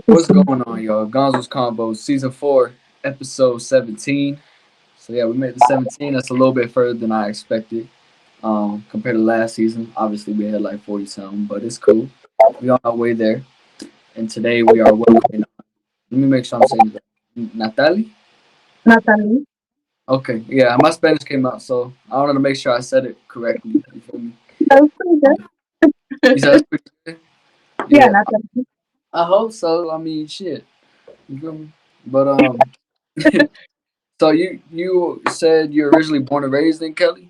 What's going on, y'all? Gonzo's Convos, Season 4, Episode 17. So, yeah, we made the 17. That's a little bit further than I expected compared to last season. Obviously, we had like 40 something, but it's cool. We on our way there. And today we are welcoming, let me make sure I'm saying it right. Natali? Natali. Okay, yeah, my Spanish came out, so I wanted to make sure I said it correctly. You feel me? That was pretty You said that's good. pretty good? Yeah, Yeah, Natali. I hope so. I mean, shit. You feel me? But, so you said you're originally born and raised in Kelly?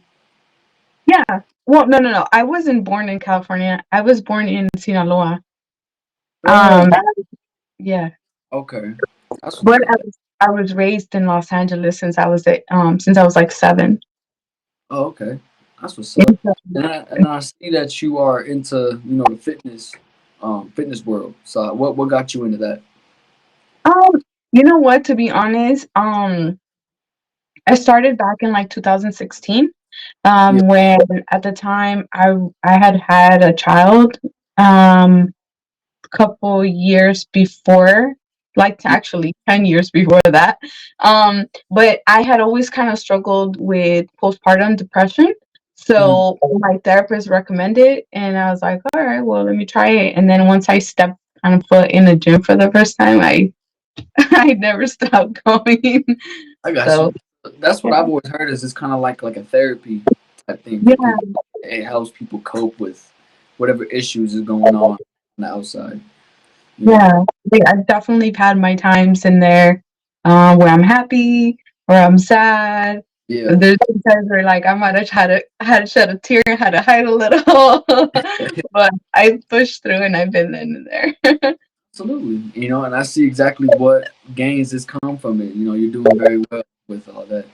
Yeah. Well, no. I wasn't born in California. I was born in Sinaloa. Oh, Um, yeah. okay. That's what's But up. I was raised in Los Angeles since I was like 7. Oh, okay. That's what's up. And I see that you are into the fitness world. So what got you into that? Um, you know what? To be honest, I started back in like 2016. Yeah. When at the time I had a child. Um, couple years before, like Yeah. actually 10 years before that. But I had always kind of struggled with postpartum depression. Mhm. So my therapist recommended, and I was like, all right, well, let me try it. And then once I stepped kind of foot in the gym for the first time, I never stopped going. I got So you. That's what yeah, I've always heard is it's kind of like a therapy type thing for yeah, people. It helps people cope with whatever issues is going on the outside. You know. yeah. I've definitely had my times in there where I'm happy, where I'm sad. Yeah. There's some times where like I might have had to shed a tear, had to hide a little, but I pushed through and I've been in there. Absolutely. And I see exactly what gains has come from it. You're doing very well with all that.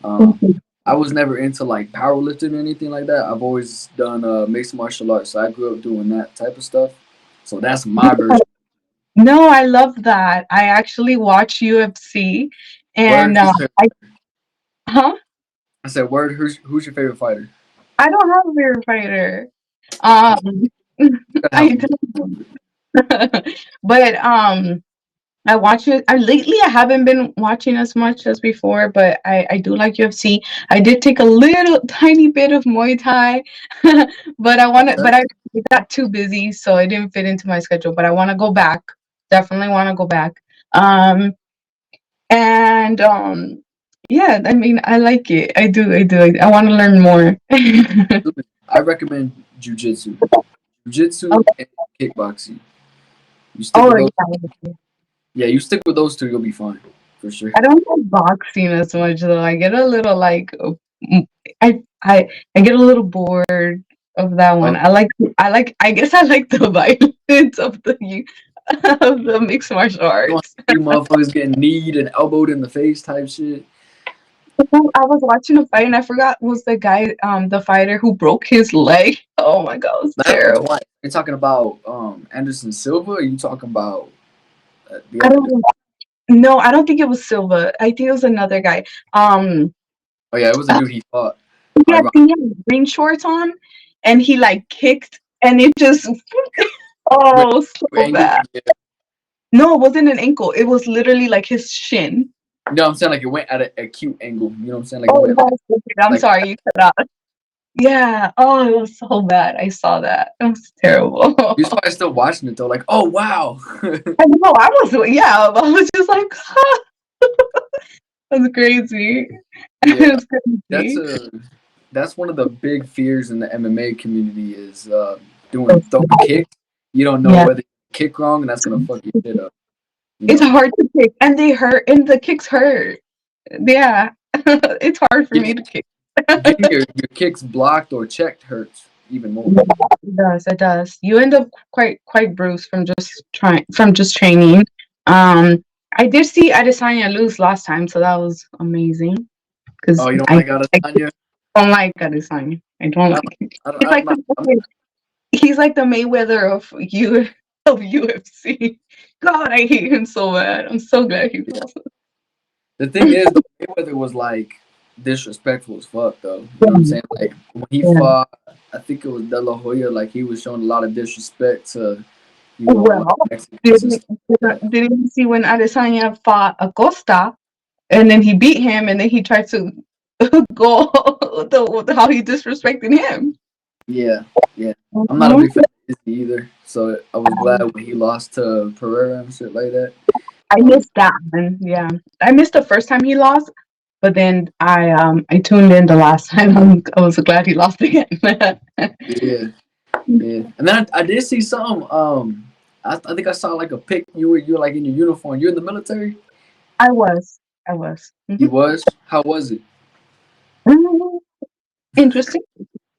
Um, I was never into like powerlifting or anything like that. I've always done mixed martial arts, so I grew up doing that type of stuff. So that's my version. No, I love that. I actually watch UFC, Word, and who's your, I huh? I said, word, who's your favorite fighter? I don't have a favorite fighter. You Um, gotta I help me. don't, but I watch it. I haven't been watching as much as before, but I do like UFC. I did take a little tiny bit of Muay Thai, but Okay. I got too busy, so it didn't fit into my schedule. But I want to go back. Definitely want to go back. Um, and yeah, I mean, I like it. I do. I do. I want to learn more. I recommend jujitsu. Oh, Jujitsu and kickboxing. You stick oh with those. yeah. Yeah, you stick with those two, you'll be fine for sure. I don't like boxing as much though. I get a little like mm, I get a little bored of that one. Oh, I guess I like the violence of of the mixed martial you want arts. to see motherfuckers getting kneed and elbowed in the face type shit. I was watching a fight and I forgot was the guy the fighter who broke his leg. Oh my god, it was That happened terrible. twice. You're talking about Anderson Silva? Or are you talking about the I other dude? don't no, I don't think it was Silva. I think it was another guy. Oh yeah, it was a dude he fought. Yeah, Ironic. he had green shorts on and he like kicked and it just Wait, oh so angle? bad. Yeah. No, it wasn't an ankle. It was literally like his shin. No, I'm saying like it went at a cute angle. You know what I'm saying? Like it Oh, went that's stupid. I'm like sorry you cut out. Yeah. Oh, it was so bad. I saw that. It was terrible. he was probably still watching it though. Like, oh wow. I know. I was just like, that's crazy. Yeah, It was that's crazy. a that's one of the big fears in the MMA community is doing throwing kicks. You don't know Yeah. whether you kick wrong, and that's gonna fuck your shit up. You It's know. hard to kick, and they hurt, and the kicks hurt. Yeah. It's hard for me Getting to kick. getting your kicks blocked or checked hurts even more. Yeah, it does. It does. You end up quite bruised from just training. Um, I did see Adesanya lose last time, so that was amazing. Because Oh, you don't I, like I Adesanya? don't like Adesanya. I don't I don't, like him. I don't, He's I'm like not. I'm, he's like the Mayweather of UFC. God, I hate him so bad. I'm so glad he lost. the thing is, though, Mayweather was like disrespectful as fuck, though. You know what I'm saying? Like when he Yeah. fought, I think it was De La Hoya. Like he was showing a lot of disrespect to like Well, Mexicans and didn't stuff like that. didn't you see when Adesanya fought Acosta and then he beat him and then he tried to go how he disrespected him. Yeah, yeah. I'm not a Mhm. big fan of Izzy either, so I was glad when he lost to Pereira and shit like that. I Um, missed that one. Yeah, I missed the first time he lost, but then I tuned in the last time. I was glad he lost again. yeah, yeah. And then I did see something. I think I saw like a pic. You were like in your uniform. You're in the military. I was, I was. You was. How was it? Mhm. Interesting.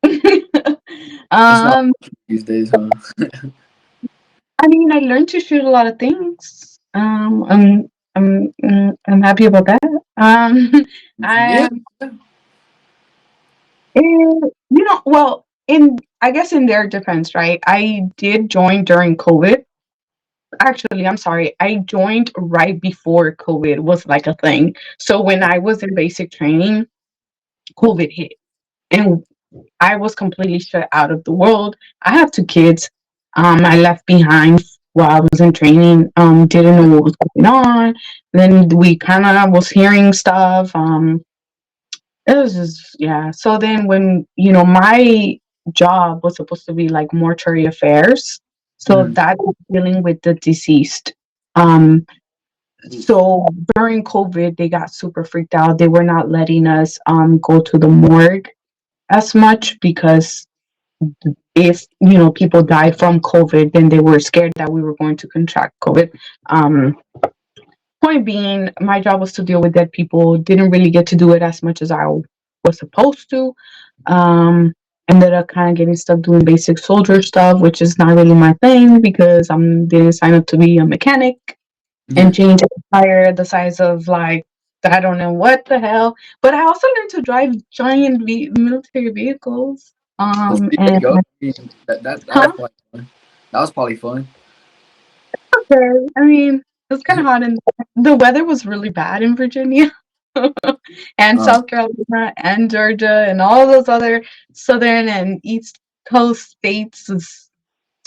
It's not um, these days, huh? I mean, I learned to shoot a lot of things. I'm happy about that. Yeah. I well, in I guess in their defense, right? I did join during COVID. Actually, I'm sorry. I joined right before COVID was like a thing. So when I was in basic training, COVID hit, and I was completely shut out of the world. I have two kids. I left behind while I was in training. Didn't know what was going on. Then we kind of was hearing stuff. It was just yeah. So then when my job was supposed to be like mortuary affairs, so Mm. that was dealing with the deceased. Um, Oof. so during COVID, they got super freaked out. They were not letting us go to the morgue as much because if people died from COVID, then they were scared that we were going to contract COVID. Um, Point being, my job was to deal with dead people. Didn't really get to do it as much as I was supposed to. Um, Ended up kind of getting stuck doing basic soldier stuff, which is not really my thing because I didn't sign up to be a mechanic Yeah. and change a tire the size of like I don't know what the hell. But I also learned to drive giant military vehicles. So see, there And you go. I mean, that was huh? probably fun. That was probably fun. Okay. I mean, it was kind of hot, and the weather was really bad in Virginia and Um, South Carolina and Georgia and all those other southern and east coast states. Is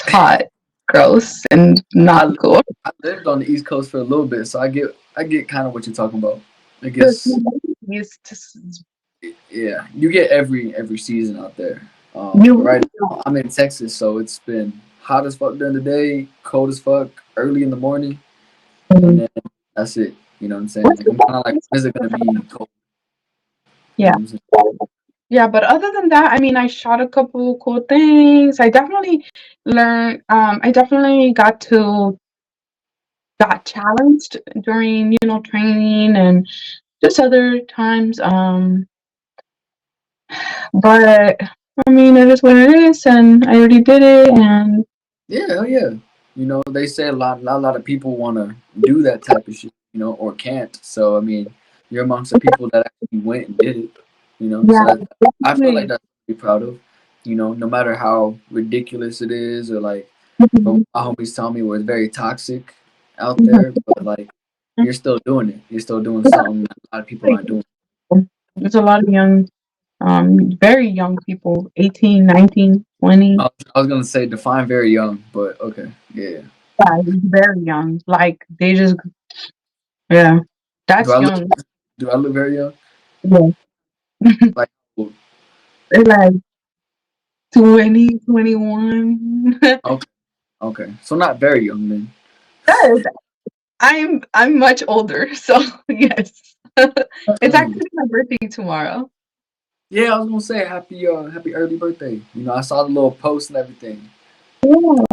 hot, gross, and not I cool. I lived on the East Coast for a little bit, so I get kind of what you're talking about. I The guess humidity is just yeah, you get every season out there. But you. right now I'm in Texas, so it's been hot as fuck during the day, cold as fuck early in the morning, and then that's it. You know what I'm saying? What's Like I'm kind of like, when is it gonna be cold? You yeah. know what I'm saying? Yeah, but other than that, I mean, I shot a couple cool things. I definitely learned. I definitely got challenged during training and just other times. But I mean, it is what it is, and I already did it. And Yeah, hell yeah. You know, they say not a lot of people want to do that type of shit, or can't. So I mean, you're amongst the people that actually went and did it. So yeah, that I feel like definitely. that's to be proud of. No matter how ridiculous it is, or like from Mhm, my homies tell me, where it's very toxic out mhm. there, but like you're still doing it. You're still doing something that a lot of people aren't doing. There's a lot of young, very young people, 18, 19, 20. I was gonna say define very young, but okay, yeah. Yeah, very young. Like they just, yeah, Do that's I look young. do I look very young? Yeah. Like, well, Like 20, 21. okay, okay, so not very young then. Yes, I'm much older, so yes. It's Um, actually my birthday tomorrow. yeah, I was gonna say happy early birthday. I saw the little post and everything. Yeah,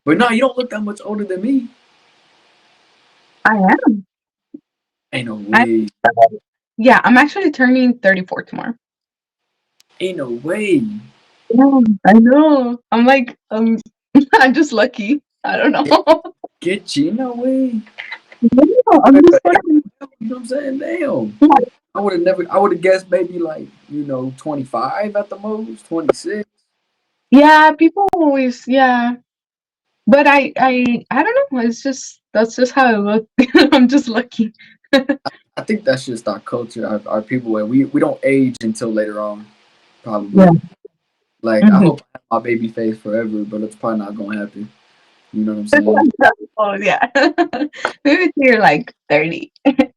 But no, you don't look that much older than me. I am. Ain't no I way. Yeah, I'm actually turning 34 tomorrow. Ain't no way. Yeah, I know. I'm like, I'm just lucky. I don't know. Get, get you, no way. Yeah, I'm just Damn, lucky. you know what I'm saying? Damn. I would have guessed maybe like, 25 at the most, 26. Yeah, people always, yeah. But I don't know. It's just that's just how I look. I'm just lucky. I think that's just our culture, our people where we don't age until later on, Yeah. probably. Like I Hmm. hope I have my baby face forever, but it's probably not gonna happen. You know what I'm saying? Oh yeah. Maybe till you're like 30.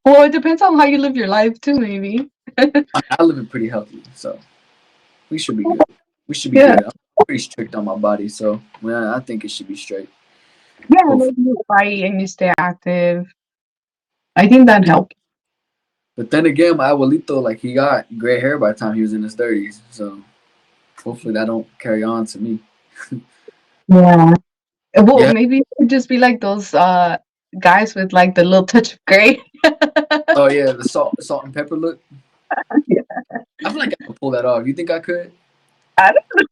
Well, it depends on how you live your life too, maybe. I live it pretty healthy, so we should be good. We should be Yeah. good. I'm pretty strict on my body, so well, I think it should be straight. Yeah, Hopefully. maybe you fight and you stay active. I think that helps. But then again, my abuelito, like he got gray hair by the time he was in his 30s, so hopefully that don't carry on to me. Yeah. Well, Yeah. maybe it could just be like those guys with like the little touch of gray. Oh yeah, the salt and pepper look. Yeah. I feel like I could pull that off. You think I could? I don't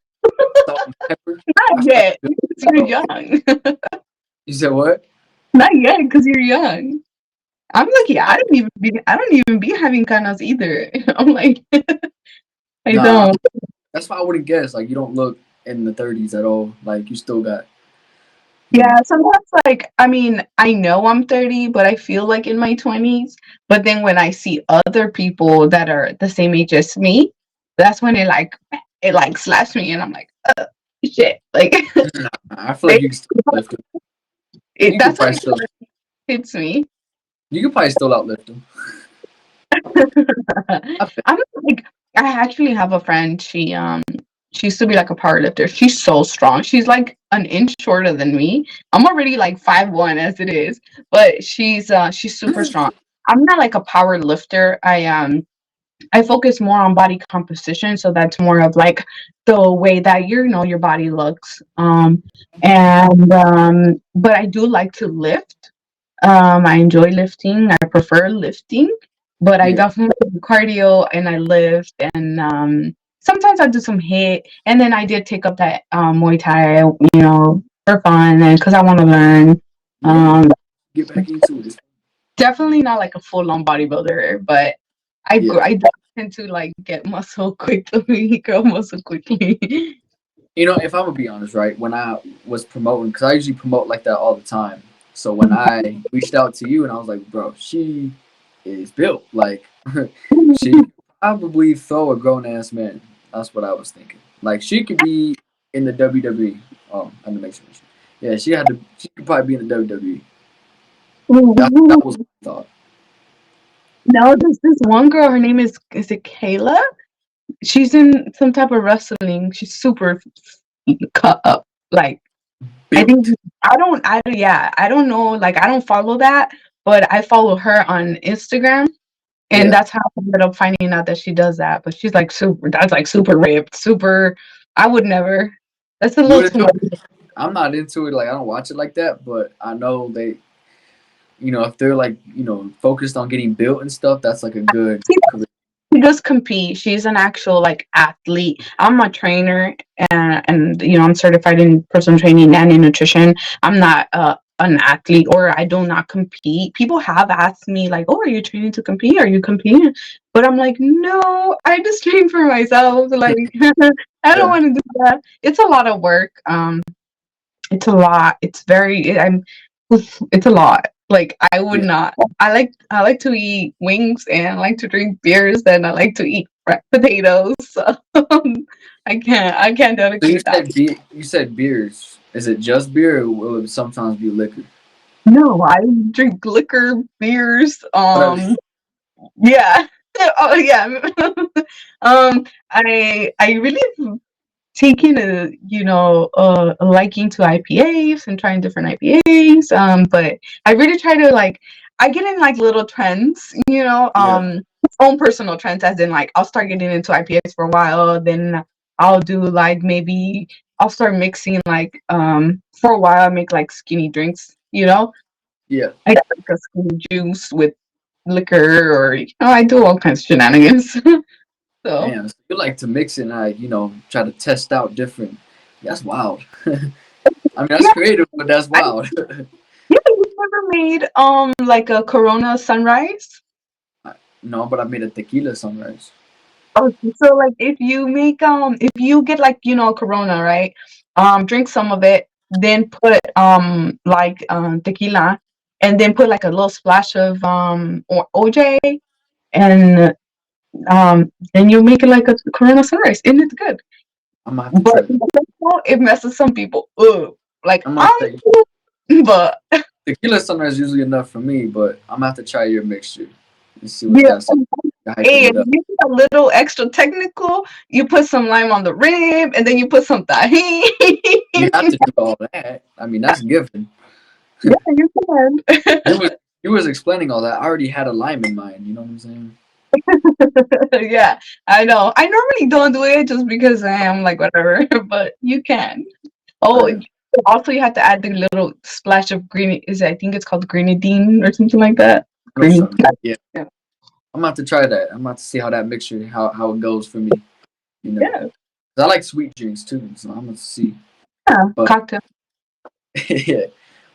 Salt and pepper. Not I feel like yet, I could because pull you're that off. young. You said what? Not yet, because you're young. I'm lucky. I, I don't even be having canas either. I'm like, I nah, don't. that's why I wouldn't guess. Like you don't look in the 30s at all. Like you still got, you Yeah, know. sometimes like I mean, I know I'm 30, but I feel like in my 20s. But then when I see other people that are the same age as me, that's when it like slaps me and I'm like, shit. Like Nah, I feel like it, you can still lift them. You could that's when probably it still, hits me. you could probably still outlift them. I bet. I'm like I actually have a friend, she used to be like a power lifter. She's so strong. She's like an inch shorter than me. I'm already like 5'1" as it is, but she's super strong. I'm not like a power lifter. I focus more on body composition, so that's more of like the way that your body looks. And but I do like to lift. I enjoy lifting. I prefer lifting, but I Yeah. definitely do cardio and I lift and sometimes I do some hit. And then I did take up that Muay Thai, for fun and because I want to learn. Yeah. Um, Get back into it. Definitely not like a full on bodybuilder, but Yeah. I tend to like get muscle quickly, grow muscle quickly. You know, if I'm gonna be honest, right, when I was promoting, because I usually promote like that all the time. So when I reached out to you and I was like, bro, she is built. Like, she could probably throw a grown ass man. That's what I was thinking. Like, she could be in the WWE. Oh, I'm the Mexican. Yeah, she had to. She could probably be in the WWE. That was my thought. No, there's this one girl. Her name is it Kayla? She's in some type of wrestling. She's super cut up. Like I think Built. I don't know. Like I don't follow that, but I follow her on Instagram, and Yeah. that's how I ended up finding out that she does that. But she's like super. That's like super ripped. Super. I would never. That's a You little would too enjoy much. it. I'm not into it. Like, I don't watch it like that, but I know they, if they're like, focused on getting built and stuff, that's like a good career. She does compete. She's an actual like athlete. I'm a trainer, and I'm certified in personal training and in nutrition. I'm not an athlete, or I do not compete. People have asked me like, "Oh, are you training to compete? Are you competing?" But I'm like, "No, I just train for myself. Like, I don't Yeah. want to do that. It's a lot of work. It's a lot. It's a lot. Like I would Yeah. not. I like to eat wings and I like to drink beers and I like to eat potatoes. So I can't So dedicate that. you said beers. Is it just beer, or will it sometimes be liquor? No, I drink liquor, beers. Whatever. Yeah. Oh yeah. I really taking a liking to IPAs and trying different IPAs. But I really try to like I get in like little trends, Yeah. own personal trends as in like I'll start getting into IPAs for a while, then I'll do like maybe I'll start mixing like for a while I make like skinny drinks, Yeah. I got like a skinny juice with liquor or I do all kinds of shenanigans. So Damn. So you like to mix it and try to test out different. That's wild. I mean, that's yeah, creative, but that's I wild. Yeah, you never made like a Corona sunrise? No, but I made a tequila sunrise. Okay, so like if you get like Corona, right? Drink some of it, then put like tequila, and then put like a little splash of OJ, and then you make it like a Corona sunrise, and it's good. I'm gonna have to But try that. it messes some people up. Like I'm gonna have to. But Tequila sunrise is usually enough for me, but I'm gonna have to try your mixture and see what yeah, that's like. You're hyping hey, it if up. you get a little extra technical, you put some lime on the rib, and then you put some tahini. You have to do all that. I mean, that's given. Yeah, you can. It was you was explaining all that. I already had a lime in mind. You know what I'm saying? Yeah, I know. I normally don't do it just because I am like whatever, but you can. Oh, Right. also you have to add the little splash of green. I think it's called grenadine or something like that. I know Green. something. Yeah, Yeah. I'm gonna have to try that. I'm gonna have to see how that mixture how it goes for me. You know, Yeah. 'cause I like sweet drinks too, so I'm gonna see. Yeah. But Cocktail. yeah,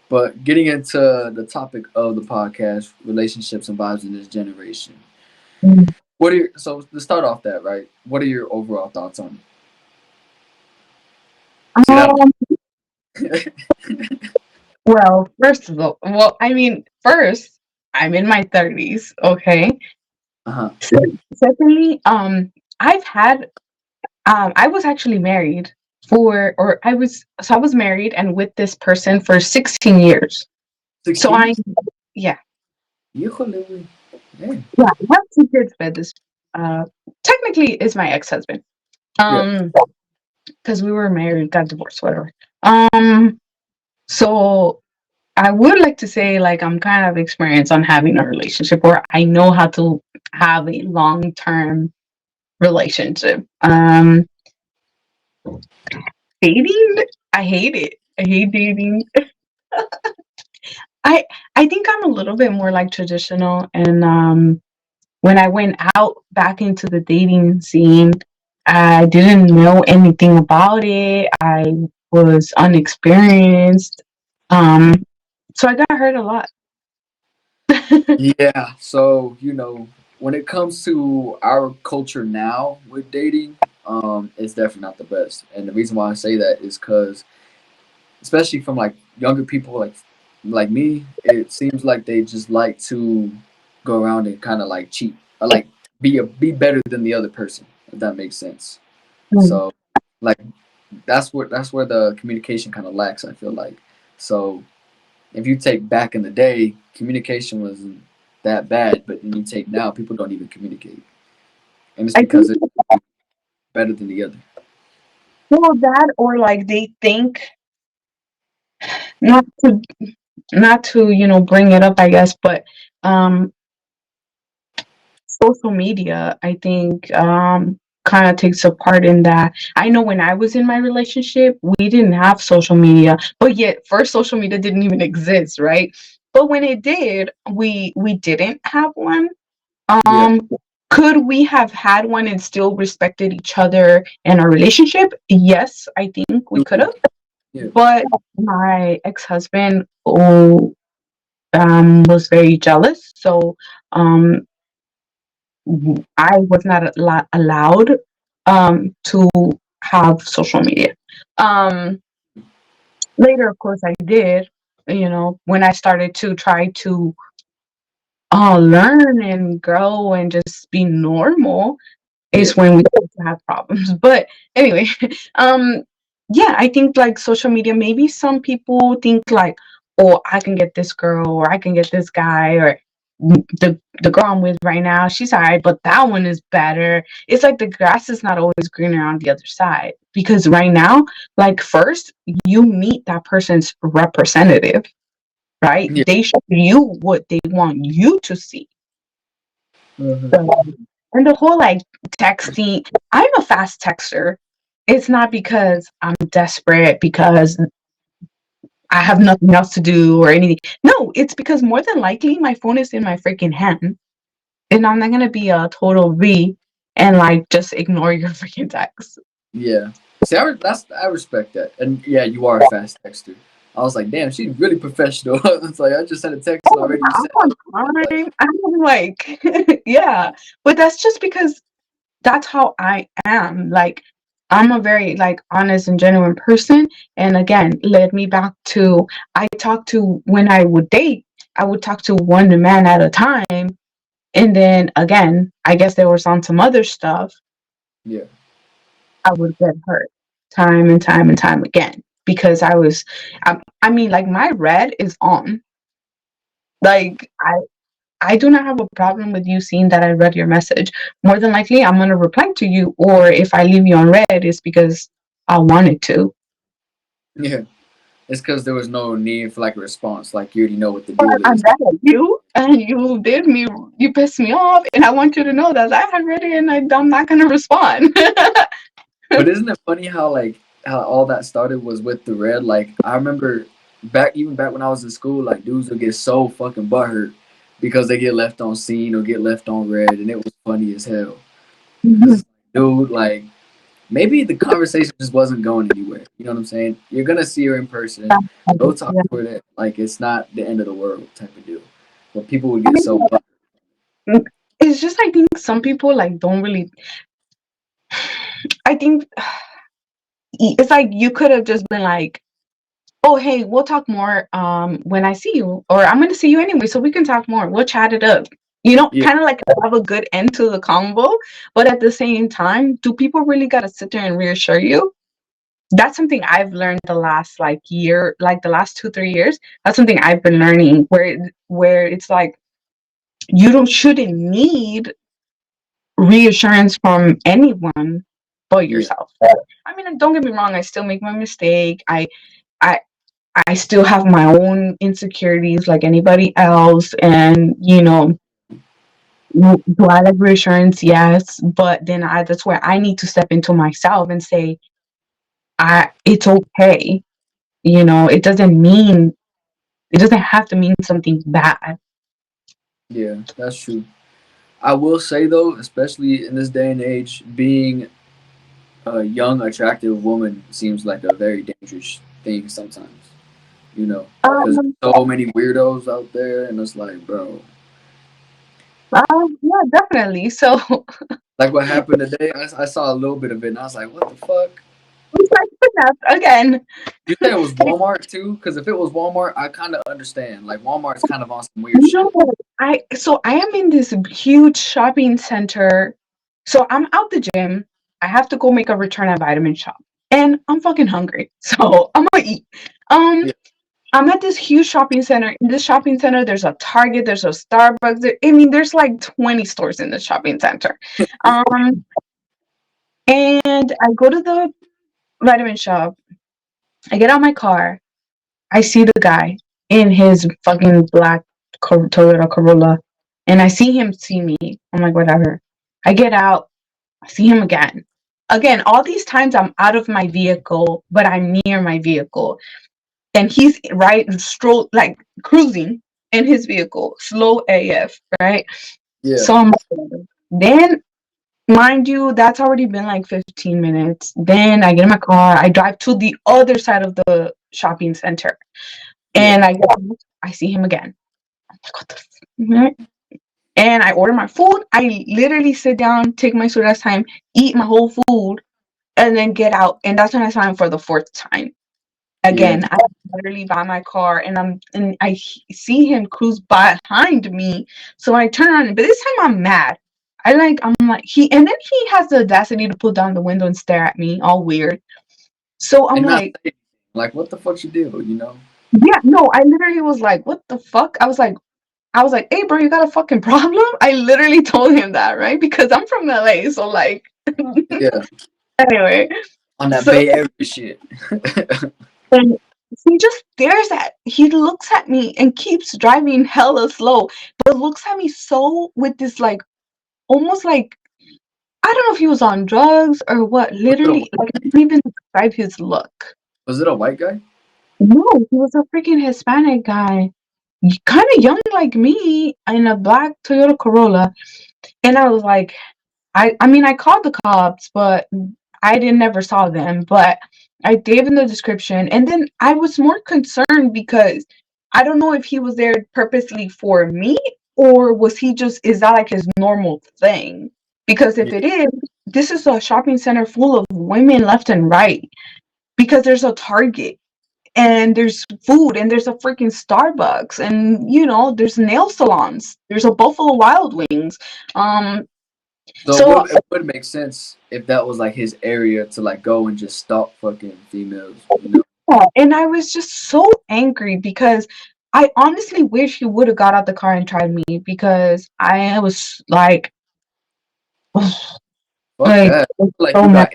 but getting into the topic of the podcast, relationships and vibes in this generation. Mm. What are your, so to start off that right? What are your overall thoughts on it? See that? Um, well, first of all, I mean, first, I'm in my 30s, okay? Uh huh. Se- Secondly, I've had, I was actually married I was married and with this person for 16 years. So 16. yeah, Híjole, güey. Damn. yeah, I have 2 kids with this, uh, technically is my ex-husband. Yeah. Um, because we were married, got divorced, whatever. So I would like to say like I'm kind of experienced on having a relationship where I know how to have a long term relationship. Dating, I hate it. I hate dating. I I think I'm a little bit more like traditional, and when I went out back into the dating scene, I didn't know anything about it. I was unexperienced. Um, so I got hurt a lot. Yeah. So when it comes to our culture now with dating, it's definitely not the best. And the reason why I say that is because, especially from like younger people, like me, it seems like they just like to go around and kind of like cheat or like be better than the other person. If that makes sense. Mm. So, like that's where the communication kind of lacks. I feel like. So if you take back in the day, communication wasn't that bad, but then you take now, people don't even communicate, and it's I think because it's better than the other. well that or like they think not to bring it up, I guess, but um social media, I think, kind of takes a part in that. I know when I was in my relationship, we didn't have social media, but yet first social media didn't even exist, right? But when it did, we didn't have one. Yeah, Um, could we have had one and still respected each other in our relationship? Yes, I think we do could have. yeah, But my ex-husband, was very jealous, so um I was not allowed to have social media. Um, Later, of course, I did. When I started to try to learn and grow and just be normal, yeah, is when we start to have problems. But anyway, um, yeah, I think like social media, maybe some people think like, oh, I can get this girl or I can get this guy or the girl I'm with right now, she's alright, but that one is better. It's like the grass is not always greener on the other side because right now, like first you meet that person's representative, right? yeah. They show you what they want you to see. Uh-huh. So, and the whole like texting, I'm a fast texter. It's not because I'm desperate because I have nothing else to do or anything. No, it's because more than likely my phone is in my freaking hand. And I'm not gonna be a total V and like just ignore your freaking text. Yeah. See, I respect that, and yeah, you are a fast texter. I was like, damn, she's really professional. It's like I just sent a text and Oh, already you yeah, sent I'm it. on Like, time. I'm like, yeah. But that's just because that's how I am. Like, I'm a very like honest and genuine person. And again, led me back to I talk to when I would date, I would talk to one man at a time. And then again, I guess there was on some other stuff, yeah, I would get hurt time and time and time again because I mean, like my red is on. Like I do not have a problem with you seeing that I read your message. More than likely, I'm gonna reply to you, or if I leave you on red, it's because I wanted to. Yeah, it's because there was no need for like a response. Like you already know what the But deal I'm is. mad at you, and you pissed me off, and I want you to know that I had read it, and I'm not gonna respond. But isn't it funny how like how all that started was with the red? Like I remember back when I was in school, like dudes would get so fucking butthurt because they get left on scene or get left on red, and it was funny as hell. Cause dude, like maybe the conversation just wasn't going anywhere. You know what I'm saying? You're gonna see her in person. Go talk Yeah. to her. That like it's not the end of the world type of deal. But people would I get mean, so butthurt. it's just I think some people like don't really. I think it's like you could have just been like, "Oh, hey, we'll talk more when I see you, or I'm gonna see you anyway, so we can talk more. We'll chat it up." Yeah, Kind of like have a good end to the convo, but at the same time, do people really gotta sit there and reassure you? That's something I've learned the last like year, like the last 2 3 years. That's something I've been learning where it's like you don't shouldn't need reassurance from anyone but yeah, yourself. I mean, don't get me wrong, I still make my mistake. I I still have my own insecurities like anybody else, and do I like reassurance? Yes, but then that's where I need to step into myself and say, it's okay. It doesn't have to mean something bad. yeah. That's true. I will say though, especially in this day and age, being a young, attractive woman seems like a very dangerous thing sometimes. You know, because Um, there's so many weirdos out there, and it's like, bro, yeah, definitely. So like what happened today. I saw a little bit of it, and I was like, what the fuck? again, You say it was Walmart too? Because if it was Walmart, I kind of understand. Like Walmart's kind of on some weird no, shit. I am in this huge shopping center. So I'm out the gym. I have to go make a return at Vitamin Shop, and I'm fucking hungry. So I'm gonna eat. Um, Yeah, I'm at this huge shopping center. In this shopping center, there's a Target, there's a Starbucks. I mean, there's like 20 stores in the shopping center. Um, and I go to the Vitamin Shop. I get out my car. I see the guy in his fucking black Toyota Corolla, and I see him see me. I'm like, whatever. I get out. I see him again. Again, all these times I'm out of my vehicle, but I'm near my vehicle, and he's right stroll like cruising in his vehicle, slow AF, right? yeah, So then, mind you, that's already been like 15 minutes. Then I get in my car, I drive to the other side of the shopping center, yeah. and I see him again. I'm like, what the right? And I order my food. I literally sit down, take my sweet ass time, eat my whole food, and then get out. And that's when I saw him for the fourth time. Yeah. Again, I literally by my car, and I see him cruise behind me. So I turn around, but this time I'm mad. I'm like and then he has the audacity to pull down the window and stare at me, all weird. So I'm And not like, say, like, what the fuck you do? You know? yeah, no, I literally was like, what the fuck? I was like, hey, bro, you got a fucking problem? I literally told him that, right? Because I'm from LA, so like, Yeah. anyway. On that So Bay Area shit. and he looks at me and keeps driving hella slow, but looks at me so with this like almost like I don't know if he was on drugs or what. Was it a Literally, like I can't even describe his look. was it a white guy? No, he was a freaking Hispanic guy, kind of young like me, in a black Toyota Corolla, and I was like, I mean, I called the cops, but I didn't never saw them. But I gave him the description, and then I was more concerned because I don't know if he was there purposely for me or is that like his normal thing? Because if Yeah. it is, this is a shopping center full of women left and right. Because there's a Target and there's food and there's a freaking Starbucks and there's nail salons. There's a Buffalo Wild Wings. Um, So so it would make sense if that was like his area to like go and just stalk fucking females, you know? Yeah, and I was just so angry because I honestly wish he would have got out the car and tried me because I was Fuck like that. Like so you mad.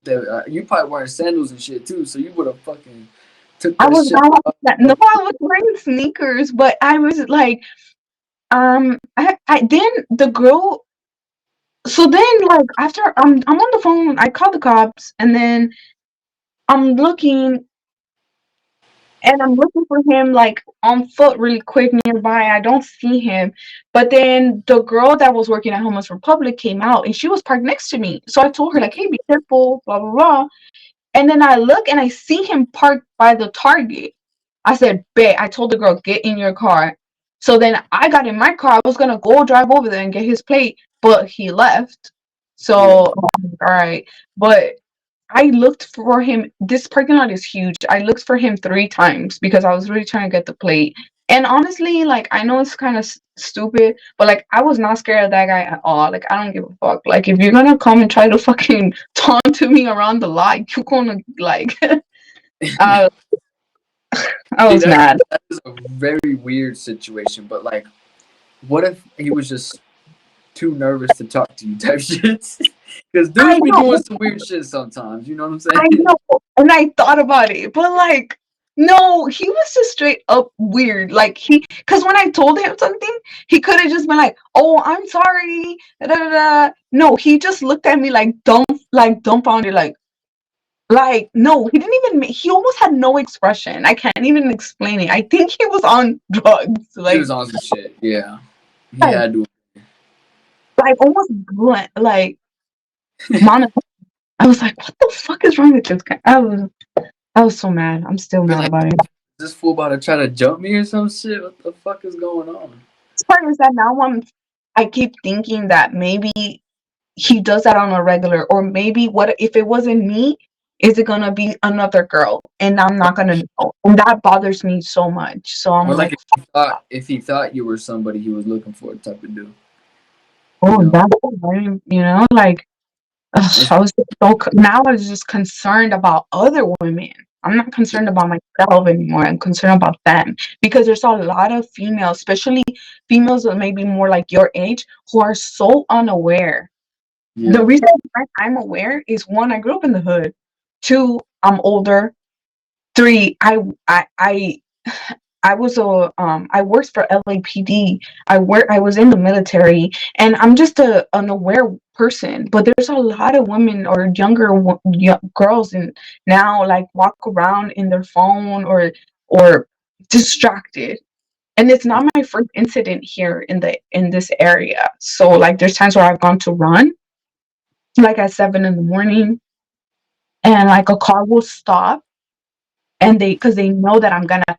got you probably wearing sandals and shit too, so you would have fucking took I that was shit not off. no, I was wearing sneakers, but I was like, I then the girl. So then, like after I'm on the phone, I call the cops, and then I'm looking and I'm looking for him like on foot really quick nearby. I don't see him. But then the girl that was working at Homeless Republic came out and she was parked next to me. So I told her, like, hey, be careful, blah, blah, blah. And then I look and I see him parked by the Target. I said, bet. I told the girl, get in your car. So then I got in my car. I was gonna go drive over there and get his plate, but he left. Yeah. So all right. But I looked for him. This parking lot is huge. I looked for him 3 times because I was really trying to get the plate. And honestly, like I know it's kind of stupid, but like I was not scared of that guy at all. Like I don't give a fuck. Like if you're gonna come and try to fucking taunt to me around the lot, you gonna like. uh, I See was mad. that is a very weird situation, but like what if he was just too nervous to talk to you type shit? Because I dudes be know. doing some weird shit sometimes, you know what I'm I saying? know. And I thought about it, but like, no, he was just straight up weird. Like because when I told him something, he could have just been like, "Oh, I'm sorry." Da, da, da, da. No, he just looked at me like dumbfounded, like no, he didn't even. He almost had no expression. I can't even explain it. I think he was on drugs, He was on some shit, yeah. He like, had to. like almost blunt, like mono. I was like, "What the fuck is wrong with this guy?" I was so mad. I'm still Be mad like, about it. this fool about to try to jump me or some shit? What the fuck is going on? Part is that now I keep thinking that maybe he does that on a regular, or maybe what if it wasn't me? Is it gonna be another girl, and I'm not gonna know? And that bothers me so much. So I'm Or like like, if he thought you were somebody he was looking for type of dude, you oh, know? that's like It's, I was now I was just concerned about other women. I'm not concerned about myself anymore. I'm concerned about them because there's a lot of females, especially females that may be more like your age, who are so unaware. yeah, The reason why I'm aware is one, I grew up in the hood. Two, I'm older. Three, I I worked for LAPD. I was in the military, and I'm just an aware person. But there's a lot of women or younger girls and now like walk around in their phone or distracted. And it's not my first incident here in this area. So like there's times where I've gone to run like at 7 in the morning, and like a car will stop, and because they know that I'm gonna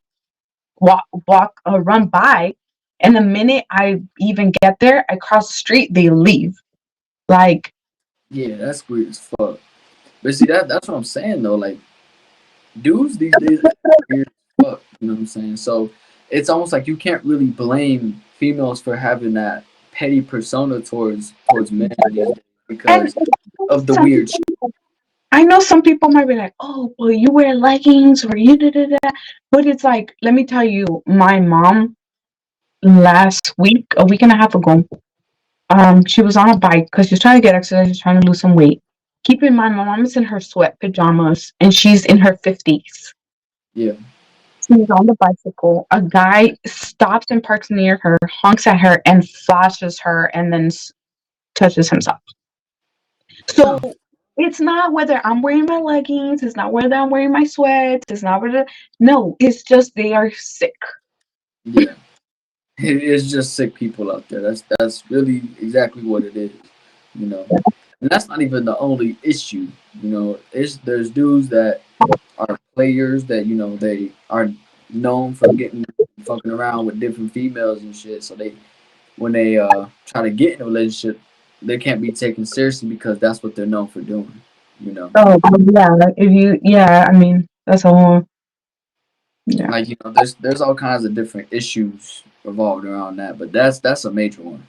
run by, and the minute I even get there, I cross the street, they leave. Like, yeah, that's weird as fuck. But see that's what I'm saying though. Like dudes these days are weird as fuck. You know what I'm saying? So it's almost like you can't really blame females for having that petty persona towards men these days and because of the some weird shit. people, I know some people might be like, "Oh, well, you wear leggings or you da da da," but it's like, let me tell you, my mom last week, a week and a half ago, she was on a bike because she's trying to get exercise, she's trying to lose some weight. Keep in mind, my mom is in her sweat pajamas and she's in her 50s. Yeah. She's on the bicycle. A guy stops and parks near her, honks at her, and flashes her, and then touches himself. So No. it's not whether I'm wearing my leggings. It's not whether I'm wearing my sweats. It's not whether. No, it's just they are sick. Yeah. It's just sick people out there. That's really exactly what it is. You know. And that's not even the only issue. You know, it's there's dudes that are players that they are known for getting fucking around with different females and shit. So they when they try to get in a relationship, they can't be taken seriously because that's what they're known for doing. You know, Oh yeah, like if you yeah, I mean that's a whole yeah. like there's all kinds of different issues revolved around that, but that's a major one.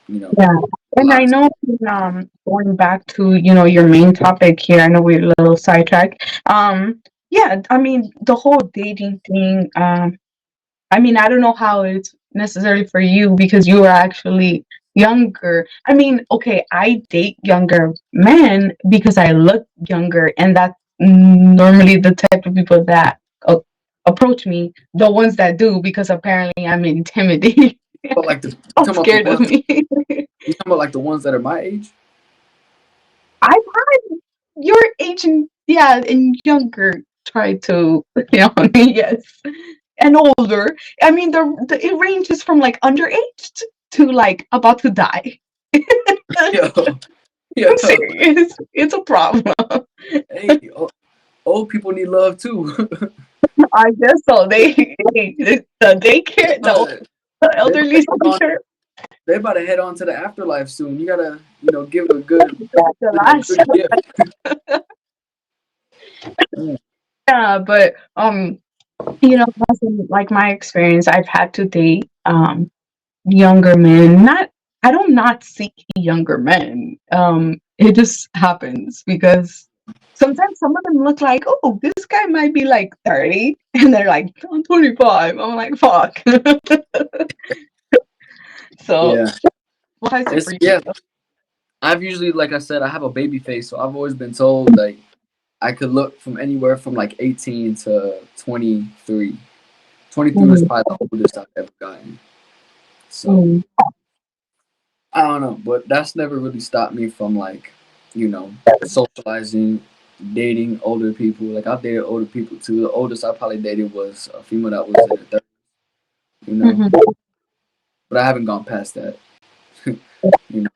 You know, Yeah, a and lot I of know, going back to, your main topic here, I know we're a little sidetracked. yeah, I mean, the whole dating thing, I mean, I don't know how it's necessarily for you because you are actually younger. I mean, okay, I date younger men because I look younger, and that's normally the type of people that uh, approach me. The ones that do, because apparently I'm intimidated. But like the you I'm talking about the scared of ones me. you talking about like the ones that are my age? I've had your age and yeah, and younger try to, yes, and older. I mean, the it ranges from like underage to like about to die. Yo, I'm yo, serious. It's a problem. hey, old people need love too. I guess so. The they daycare, about to, the they about to elderly head on, center, they about to head on to the afterlife soon. You gotta, give it a good, the a last. good gift. Mm. Yeah, but that's been, like my experience. I've had to date younger men. Not I don't not seek younger men. It just happens because sometimes some of them look like, oh, this guy might be like 30, and they're like, I'm 25. I'm like, fuck. So Yeah, why is it for it's you? yeah. I've usually, like I said, I have a baby face, so I've always been told like I could look from anywhere from like 18 to 23. 23 was Mm, probably the oldest I've ever gotten. So mm, I don't know, but that's never really stopped me from like, socializing, dating older people. Like I've dated older people too. The oldest I probably dated was a female that was in her 30s, you know. mhm. But I haven't gone past that. you know.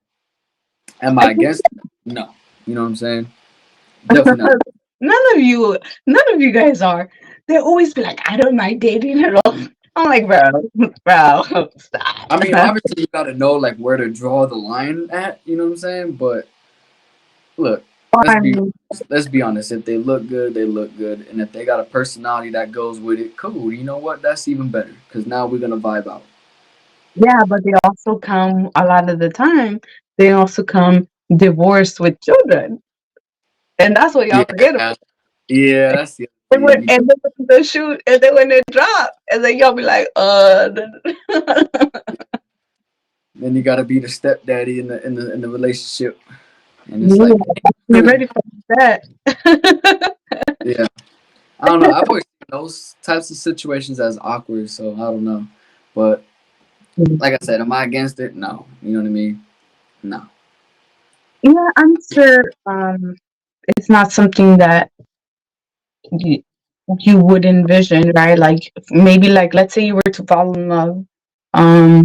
Am I I think against it? No. You know what I'm saying? Definitely not. none of you, none of you guys are. They always be like, I don't mind dating at all. I'm like, bro, I mean, stop. obviously you gotta know like where to draw the line at, you know what I'm saying? But look, let's I be mean, let's be honest. If they look good, they look good, and if they got a personality that goes with it, cool. You know what? That's even better because now we're gonna vibe out. yeah, but they also come a lot of the time. They also come divorced with children, and that's what y'all forget about. Yeah, yeah, that's the other thing. You And then when they shoot, and then when they drop, and then y'all be like, then you gotta be the stepdaddy in the relationship, and it's yeah, like, you ready for that? yeah, I don't know. I've always seen those types of situations as awkward, so I don't know. But like I said, am I against it? No. You know what I mean? No. Yeah, I'm sure. It's not something that you, you would envision, right? Like maybe like let's say you were to fall in love.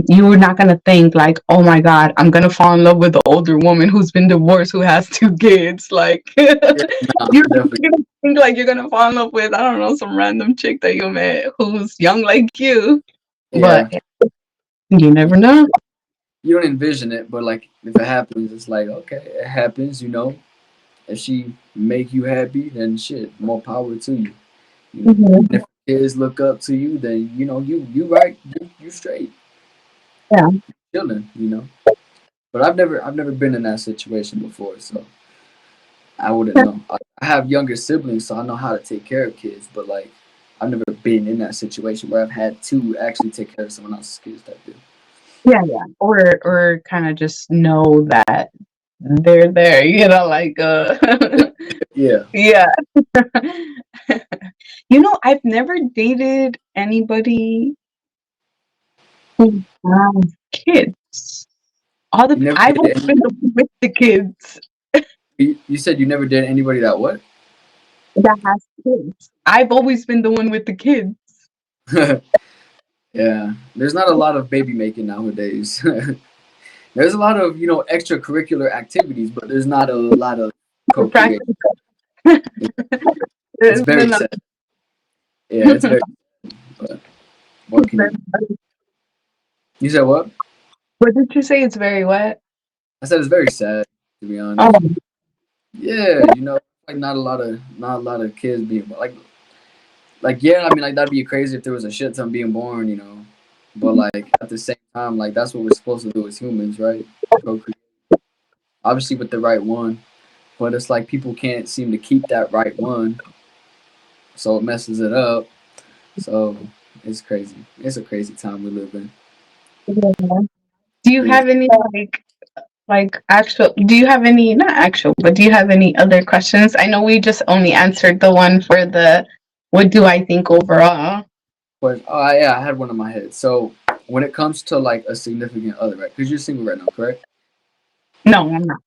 You were not gonna think like, oh my god, I'm gonna fall in love with the older woman who's been divorced who has two kids. Like Yeah, no, you're definitely. gonna think like you're gonna fall in love with, I don't know, some random chick that you met who's young like you. But Yeah. you never know. You don't envision it, but like if it happens, it's like okay, it happens. If she make you happy, then shit, more power to you. Mhm. And if kids look up to you, then you right, you straight, Yeah. chilling. But I've never been in that situation before, so I wouldn't know. I have younger siblings, so I know how to take care of kids, but like I've never been in that situation where I've had to actually take care of someone else's kids type deal. Yeah, yeah. Or kind of just know that they're there, like Yeah, yeah. I've never dated anybody who has kids. you never I've did always been the one with the kids you said you never did anybody that what? that has kids. I've always been the one with the kids. Yeah, there's not a lot of baby making nowadays. There's a lot of extracurricular activities, but there's not a lot of The procreation. practice It's is very not. sad. Yeah, it's very. But what can you? You said what? What did you say? It's very what? I said it's very sad to be Oh, honest. Yeah, like not a lot of kids being like yeah. I mean, like that'd be crazy if there was a shit ton being born, But like at the same time, like that's what we're supposed to do as humans, right? Procreate. Obviously with the right one, but it's like people can't seem to keep that right one. so it messes it up. So it's crazy. It's a crazy time we live in. Yeah. Do you Yeah. have any like actual? Do you have any not actual, but do you have any other questions? I know we just only answered the one for the what do I think overall. But oh yeah, I had one in my head. So when it comes to like a significant other, right? Because you're single right now, correct? No, I'm not.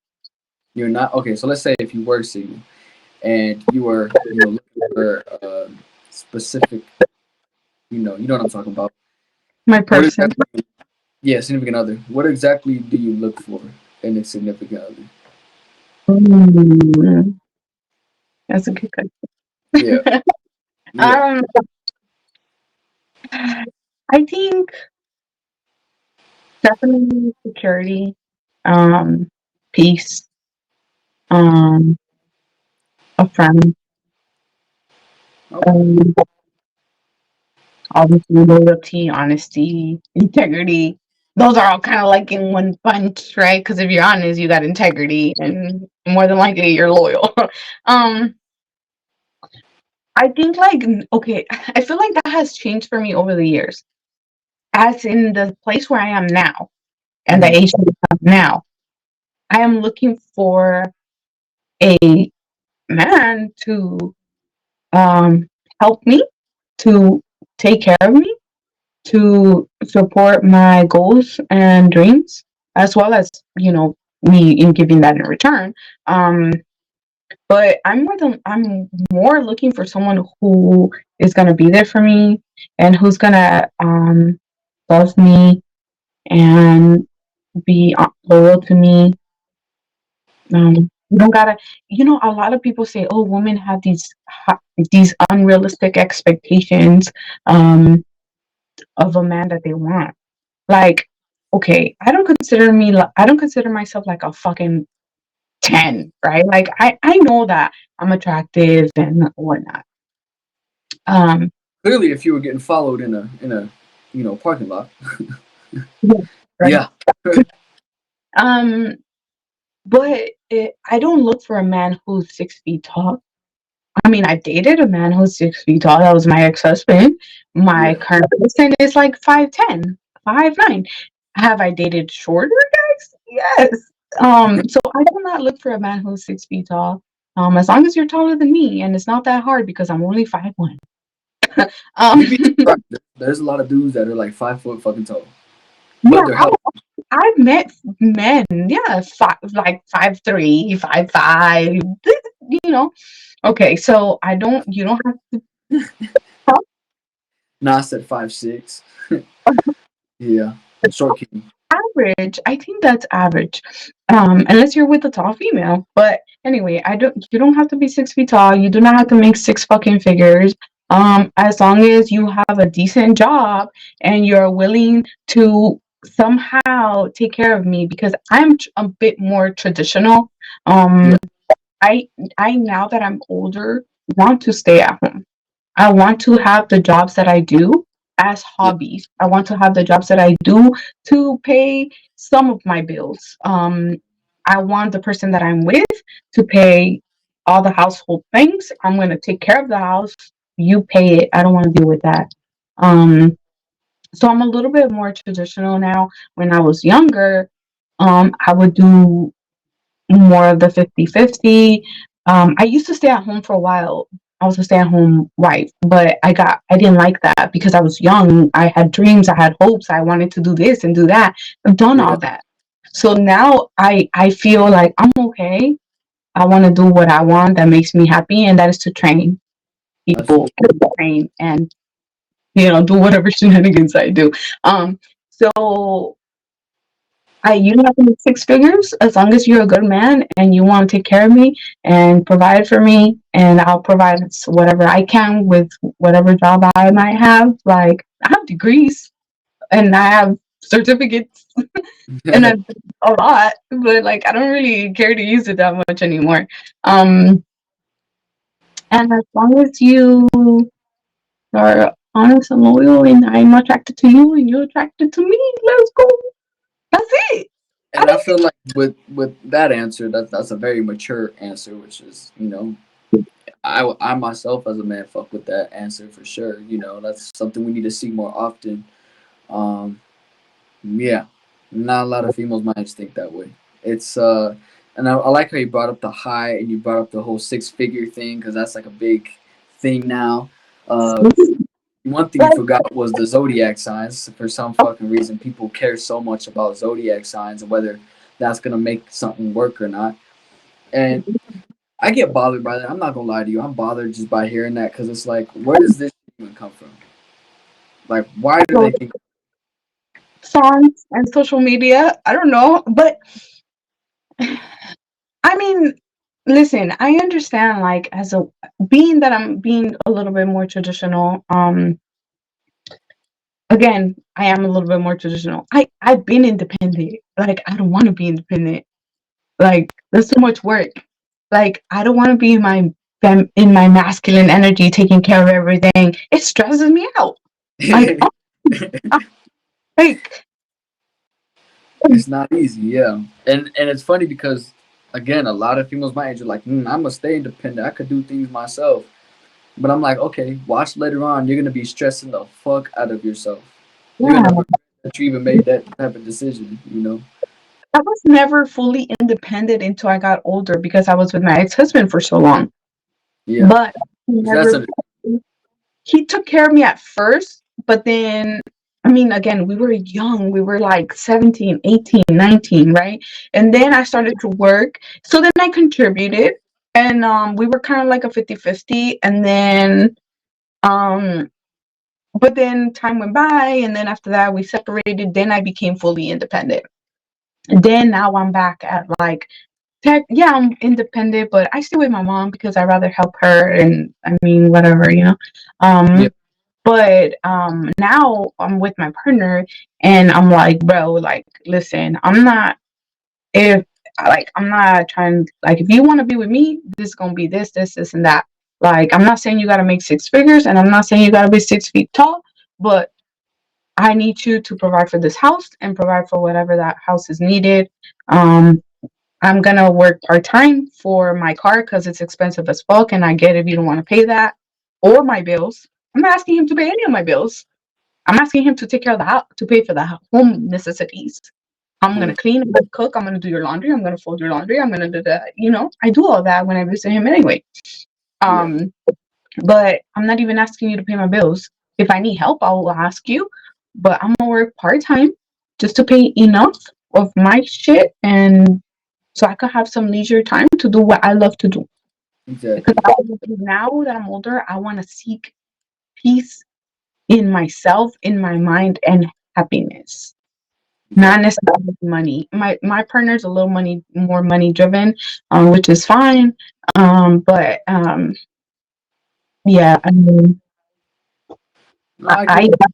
You're not. Okay, so let's say if you were single and you were, looking for a specific, you know what I'm talking about. My What person. exactly? Yeah, significant other. What exactly do you look for in a significant other? Mm, that's a good Yeah, question. yeah. I think definitely security, um, peace, um, a friend, Okay. um, obviously loyalty, honesty, integrity. Those are all kind of like in one bunch, right? Because if you're honest, you got integrity, and more than likely you're loyal. um, I think okay, I feel like that has changed for me over the years. As in the place where I am now and the Hmm. age that I am now, I am looking for a man to um, help me, to take care of me, to support my goals and dreams, as well as, me in giving that in return. Um, but I'm more looking for someone who is gonna be there for me and who's gonna love me and be loyal to me. You don't gotta, a lot of people say, "Oh, women have these unrealistic expectations um, of a man that they want." Like, okay, I don't consider myself like a fucking 10, right? Like, I know that I'm attractive and whatnot. Um, Clearly, if you were getting followed in a parking lot. yeah, right. Yeah. Um, but I don't look for a man who's 6 feet tall. I mean, I dated a man who's 6 feet tall. That was my ex-husband. My Yeah. current husband is like 5'10", 5'9". Have I dated shorter guys? Yes. So I do not look for a man who's 6 feet tall. As long as you're taller than me, and it's not that hard because I'm only 5'1". Um, You'd be surprised. There's a lot of dudes that are like 5 foot fucking tall, but yeah, they're healthy. I've met men, yeah, like 5'3", 5'5", you know. Okay, so you don't have to Nah, I said 5'6". Yeah, short king. average. I think that's average. Unless you're with a tall female. But anyway, I don't you don't have to be 6 feet tall. You do not have to make six fucking figures. As long as you have a decent job and you're willing to somehow take care of me because I'm a bit more traditional. Yeah, Um, I I now that I'm older want to stay at home. I want to have the jobs that I do as yeah, hobbies. I want to have the jobs that I do to pay some of my bills. I want the person that I'm with to pay all the household things. I'm going to take care of the house. You pay it. I don't want to deal with that. Um, so I'm a little bit more traditional now. When I was younger, I would do more of the 50-50. I used to stay at home for a while. I was a stay-at-home wife, but I didn't like that because I was young. I had dreams, I had hopes, I wanted to do this and do that. I've done yeah. all that. So now I feel like I'm okay. I want to do what I want that makes me happy, and that is to train people, Absolutely. train and do whatever shenanigans I do. So you don't have to make six figures as long as you're a good man and you want to take care of me and provide for me, and I'll provide whatever I can with whatever job I might have. Like I have degrees and I have certificates and a lot, but like I don't really care to use it that much anymore. Um, and as long as you are honest and loyal, and I'm attracted to you and you're attracted to me, let's go. That's it. I And I don't feel like with that answer, that's a very mature answer, which is I myself as a man fuck with that answer for sure. That's something we need to see more often. Um, yeah, not a lot of females might just think that way. It's and I like how you brought up the high and you brought up the whole six figure thing because that's like a big thing now. Uh, One thing you Like, forgot was the zodiac signs. For some fucking reason, people care so much about zodiac signs and whether that's gonna make something work or not. And I get bothered by that. I'm not gonna lie to you. I'm bothered just by hearing that because it's like, where does this even come from? Like, why do they think? songs and social media. I don't know, but I mean, listen, I understand like as a being that I'm being a little bit more traditional. Again, I am a little bit more traditional. I've been independent. Like I don't want to be independent. Like there's so much work. Like I don't want to be in my in my masculine energy, taking care of everything. It stresses me out. Like uh, like It's not easy, yeah. And it's funny because again, a lot of females my age are like, I'm gonna stay independent. I could do things myself. But I'm like, okay, watch later on. You're gonna be stressing the fuck out of yourself. You're gonna yeah. regret that you even made that type of decision. I was never fully independent until I got older because I was with my ex-husband for so long. Yeah. But he That's never a he took care of me at first, but then I mean again, we were young. We were like 17, 18, 19, right? And then I started to work. So then I contributed and we were kind of like a 50-50 and then um but then time went by and then after that we separated, then I became fully independent. And then now I'm back at like yeah, I'm independent, but I stay with my mom because I rather help her and I mean whatever. yeah, Um but now I'm with my partner and I'm like, bro, like listen, if I'm not trying like if you want to be with me, this is gonna be this and that. Like I'm not saying you gotta make six figures and I'm not saying you gotta be 6 feet tall, but I need you to provide for this house and provide for whatever that house is needed. Um, I'm gonna work part time for my car because it's expensive as fuck, and I get if you don't want to pay that or my bills. I'm not asking him to pay any of my bills. I'm asking him to take care of the house, to pay for the home necessities. I'm yeah, gonna clean, I'm gonna cook, I'm gonna do your laundry, I'm gonna fold your laundry, I'm gonna do that. I do all that when I visit him anyway. yeah, Um, but I'm not even asking you to pay my bills. If I need help, I will ask you. But I'm gonna work part time just to pay enough of my shit and so I could have some leisure time to do what I love to do. Because exactly. now that I'm older, I want to seek peace in myself, in my mind, and happiness. Not Exactly. necessarily money. My partner's a little more money driven, which is fine. But yeah, I mean, No, I, I I get it.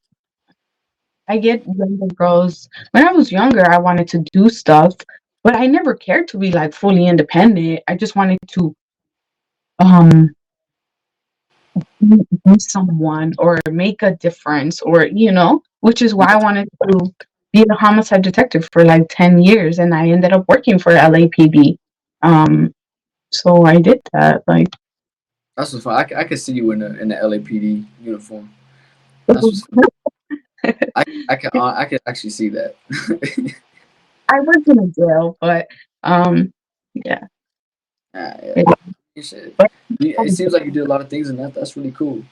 I get younger girls. When I was younger, I wanted to do stuff, but I never cared to be like fully independent. I just wanted to um be someone or make a difference or which is why I Yeah, wanted to be a homicide detective for like 10 years and I ended up working for LAPD. Um so I did that like that's what's fun. I can see you in the LAPD uniform. That's what's fun. I I can actually see that. was in a jail, but um yeah. Yeah. It, You should. but, It seems like you did a lot of things in that. That's really cool.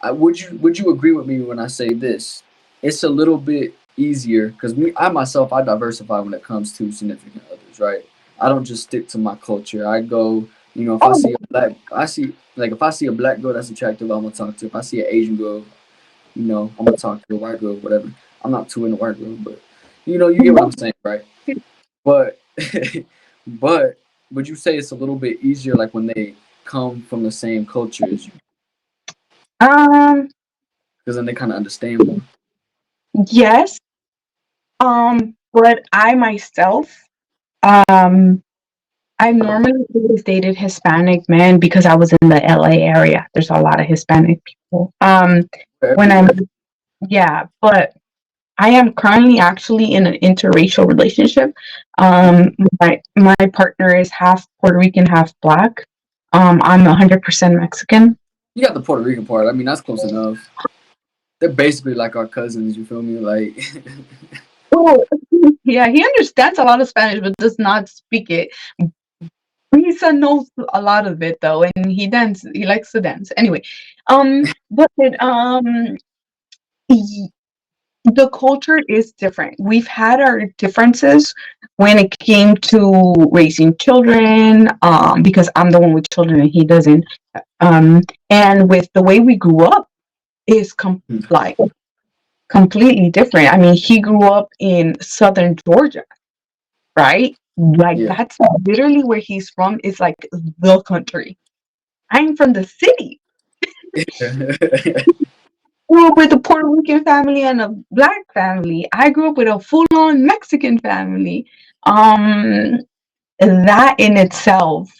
Would you agree with me when I say this? It's a little bit easier because I myself I diversify when it comes to significant others, right? I don't just stick to my culture. I go, if I oh, see a black, I see like if I see a black girl that's attractive, I'm gonna talk to. If I see an Asian girl, I'm gonna talk to a white girl, whatever. I'm not too into white girl, but you get what I'm saying, right? But but would you say it's a little bit easier like when they come from the same culture as you? um Because then they kind of understand more. yes. But I myself, um, I normally always dated Hispanic men because I was in the LA area. There's a lot of Hispanic people. When I'm Everywhere. Yeah, but I am currently actually in an interracial relationship. My partner is half Puerto Rican, half black. I'm 100% Mexican. You got the Puerto Rican part. I mean, that's close enough. They're basically like our cousins. You feel me? Like, Oh, yeah, he understands a lot of Spanish, but does not speak it. Lisa knows a lot of it though, and he likes to dance. Anyway, but y- the culture is different. We've had our differences when it came to raising children, because I'm the one with children and he doesn't. And with the way we grew up is like completely different. I mean, he grew up in southern Georgia, right? Like yeah. that's literally where he's from. Is like the country. I'm from the city. Grew up with a Puerto Rican family and a black family. I grew up with a full-on Mexican family. Um, that in itself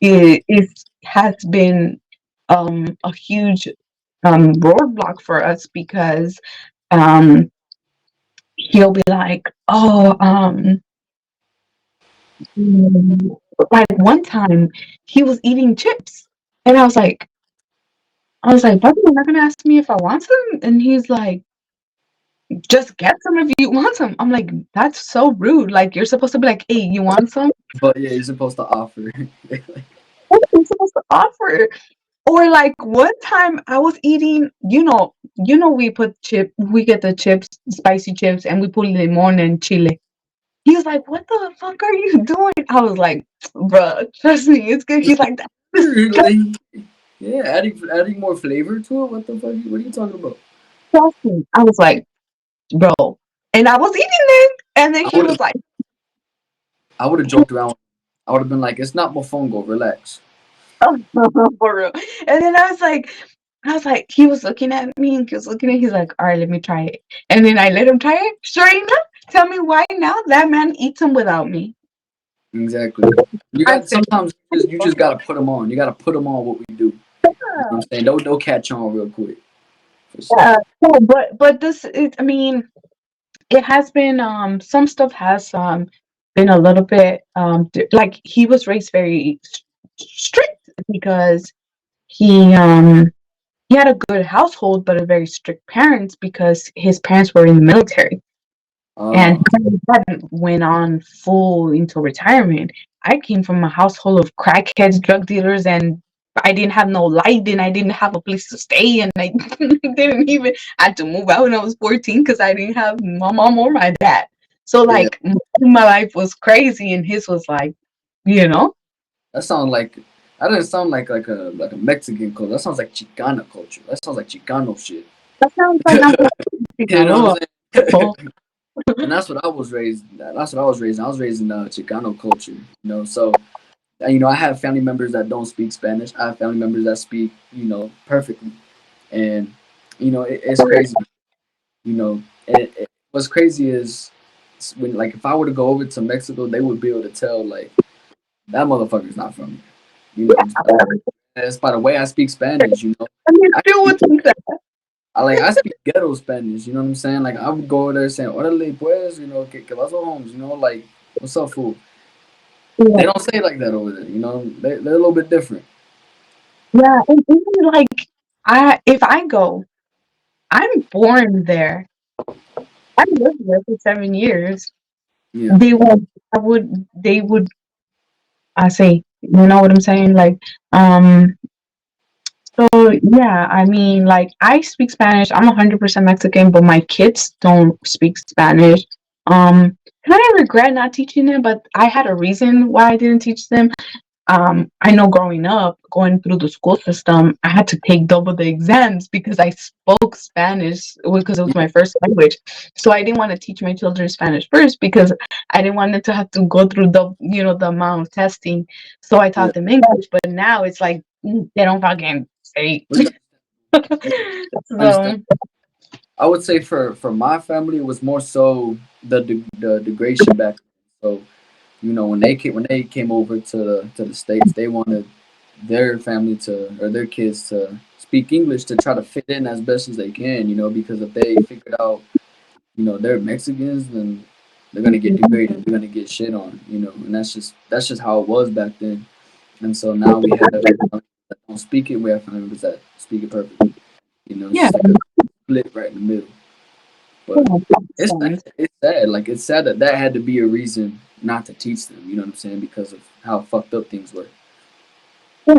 is has been a huge roadblock for us because um, he'll be like, "Oh, like one time he was eating chips, and I was like, Bubby, you're not gonna ask me if I want some?" And he's like, "Just get some if you want some." I'm like, "That's so rude. Like, you're supposed to be like, hey, you want some? But yeah, you're supposed to offer. What are you supposed to offer?" Or like one time I was eating, we get the chips, spicy chips, and we put limon and chile. He was like, "What the fuck are you doing?" I was like, "Bruh, trust me, it's good." He's like, "Just Like, yeah, adding more flavor to it. What the fuck? What are you talking about? trust me." I was like, "Bro," and I was eating it, and then I he would have, was like, I would have joked around. I would have been like, "It's not mofongo. Relax." "Oh, for real." And then I was like, he was looking at me and he was looking at, he's like, "All right, let me try it." And then I let him try it. Sure enough, tell me why now that man eats them without me. Exactly. You I got said, sometimes you just gotta put them on. You gotta put them on what we do. You know what I'm saying? They'll catch on real quick for sure. no, but I mean, it has been some stuff has been a little bit like he was raised very strict because he um he had a good household but a very strict parents because his parents were in the military. And Uh, he hadn't went on full into retirement. I came from a household of crackheads, drug dealers, and I didn't have no light, and I didn't have a place to stay, and I didn't even I had to move out when I was 14 because I didn't have my mom or my dad. So yeah, like my life was crazy, and his was like, you know, that sounds like that doesn't sound like a Mexican culture. That sounds like Chicana culture. That sounds like Chicano shit. that sounds like I'm from You know Sinaloa. what I'm saying? And that's what I was raised. That's what I was raised. I was raised in Chicano culture. So I have family members that don't speak Spanish. I have family members that speak perfectly, and it's crazy. What's crazy is when like if I were to go over to Mexico, they would be able to tell like that motherfucker's not from here. It's by the way I speak Spanish. I mean, I still speak, with some I speak ghetto Spanish. You know what I'm saying? Like I would go over there saying "Orale pues," que pasó, Holmes. Like what's up, fool? They don't say it like that over there. They're a little bit different. yeah, and even like if I go, I'm born there. I lived there for 7 years. Yeah, They would, they would, I say, you know what I'm saying? Like, um, so yeah, I mean, like, I speak Spanish. I'm 100% Mexican, but my kids don't speak Spanish. Kind of regret not teaching them, but I had a reason why I didn't teach them. I know growing up, going through the school system, I had to take double the exams because I spoke Spanish because it was my first language. So I didn't want to teach my children Spanish first because I didn't want them to have to go through the amount of testing. So I yeah. taught them English, but now it's like they don't fucking say. Which I understand. So I would say for my family, it was more so the degradation back. So when they came over to the states, they wanted their family to or their kids to speak English to try to fit in as best as they can. Because if they figured out they're Mexicans, then they're gonna get degraded. They're gonna get shit on. And that's just how it was back then. and so now we have that don't speak it. We have family members that speak it perfectly. It's Yeah, just like a split right in the middle. yeah, But makes it's sad. sense. It's sad. Like it's sad that that had to be a reason not to teach them. You know what I'm saying? Because of how fucked up things were. Yeah.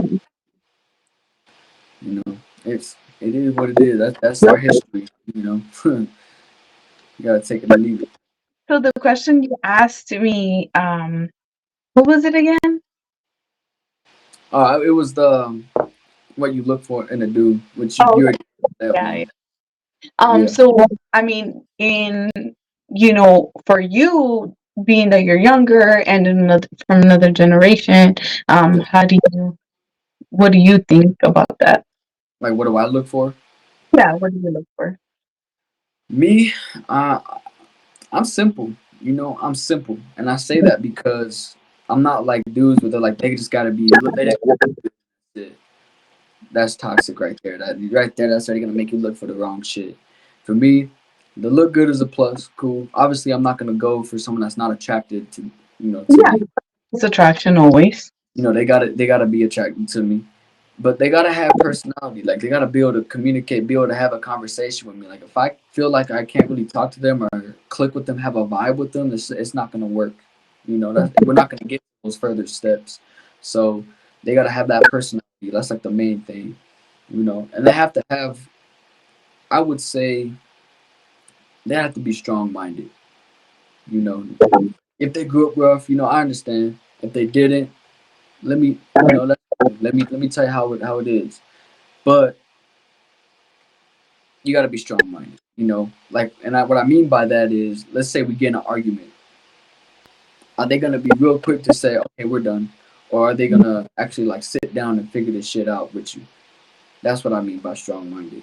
It is what it is. That's our history. You gotta take it or leave it. So the question you asked me, what was it again? It was the what you look for in a dude, which you Oh, already did that yeah, yeah. one. Yeah, So I mean, for you being that you're younger and from another generation, yeah. what do you think about that? Like, what do I look for? Yeah, what do you look for? Me, uh, I'm simple. I'm simple, and I say that because I'm not like dudes where they're like they just gotta be. They just gotta That's toxic right there. That right there, that's already gonna make you look for the wrong shit. For me, the look good is a plus. Cool. Obviously, I'm not gonna go for someone that's not attracted to Yeah, me. it's attraction always. They gotta be attracted to me, but they gotta have personality. Like they gotta be able to communicate, be able to have a conversation with me. Like if I feel like I can't really talk to them or click with them, have a vibe with them, it's not gonna work. That we're not gonna get those further steps. So they gotta have that personality. That's like the main thing. And they have to have. I would say they have to be strong minded. You know, if they grew up rough, I understand. If they didn't, let me, let me tell you how it is. But you got to be strong minded. Like, what I mean by that is, let's say we get in an argument. Are they gonna be real quick to say, okay, we're done, or are they gonna actually like sit down and figure this shit out with you? That's what I mean by strong minded,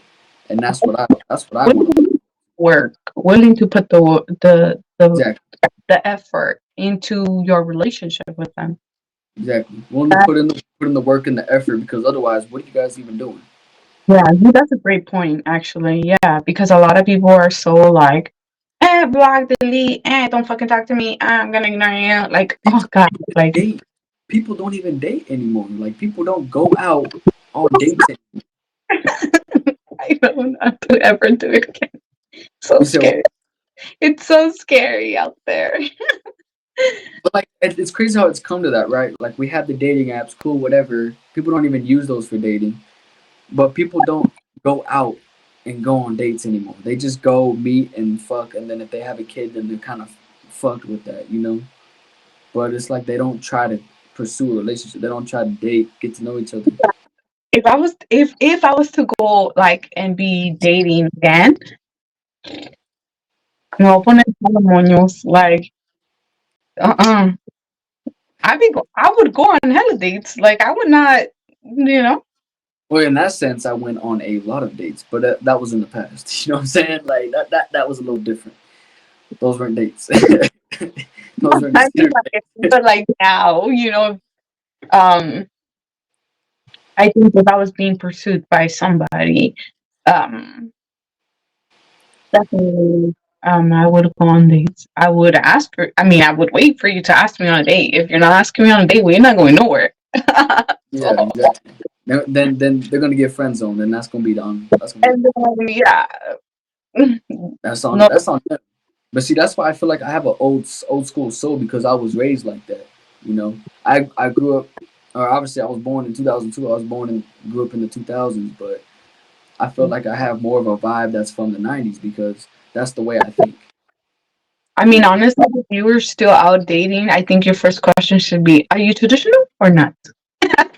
and that's what I want Willing to look. to work, willing to put Exactly, the effort into your relationship with them. exactly. Willing to That, put in the work and the effort because otherwise, what are you guys even doing? yeah, that's a great point, actually. Yeah, because a lot of people are so like, block, delete, don't fucking talk to me. I'm gonna ignore you. Like, oh People god, like, date. People don't even date anymore. Like people don't go out on dates. I don't want to ever do it again. So You say, well, scary. It's so scary out there. but like it's crazy how it's come to that, right? Like we have the dating apps, cool, whatever. People don't even use those for dating, but people don't go out and go on dates anymore. They just go meet and fuck, and then if they have a kid, then they're kind of fucked with that. But it's like they don't try to pursue a relationship. They don't try to date, get to know each other. If I was to go like and be dating again, no poner moños, like uh-uh. I would go on hella dates. Like I would not, you know. Well, in that sense, I went on a lot of dates, but that was in the past. You know what I'm saying? Like that was a little different. Those weren't dates. Those weren't I mean, considered like, dates. but like now, um, I think if I was being pursued by somebody, um, definitely, I would go on dates. I would ask for. I mean, I would wait for you to ask me on a date. If you're not asking me on a date, we're not going nowhere. Yeah, So, exactly. Then they're gonna get friend zoned, and that's gonna be on. That's gonna be and then yeah, that's on no, that's on them. But see, that's why I feel like I have an old school soul because I was raised like that. I grew up, or obviously I was born in 2002. I was born and grew up in the 2000s, but I feel like I have more of a vibe that's from the 90s because that's the way I think. I You mean, know, honestly, if you were still out dating, I think your first question should be, "Are you traditional or not?"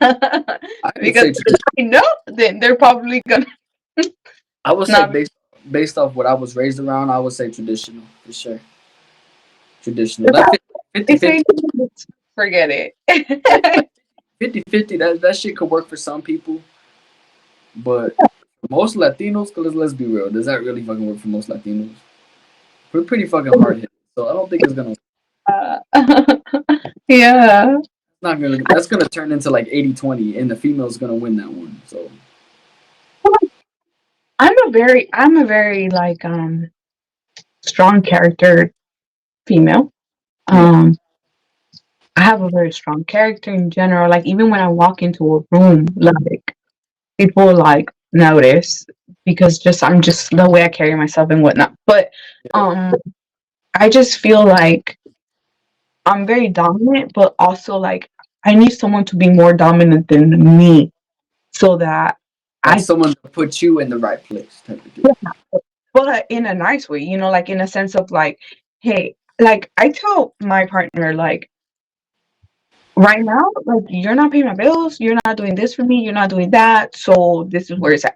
I would Because say if I know, then they're probably gonna I would say not. based off what I was raised around, I would say traditional for sure. Traditional. If That they 50 say 50 forget yeah, it. 50 that shit could work for some people, but for most Latinos, cause let's be real, does that really fucking work for most Latinos? We're pretty fucking hard hit, so I don't think it's gonna. It's Uh, yeah, not gonna. That's gonna turn into like 80-20, and the female's gonna win that one. So I'm a very like strong character female. yeah, Um, I have a very strong character in general. Like even when I walk into a room, like people like notice because just I'm just the way I carry myself and whatnot. But Yeah. um I just feel like I'm very dominant, but also like I need someone to be more dominant than me so that Like I, someone to put you in the right place type of deal. but in a nice way, like in a sense of like, hey, like I tell my partner, like, right now, like you're not paying my bills, you're not doing this for me, you're not doing that, so this is where it's at.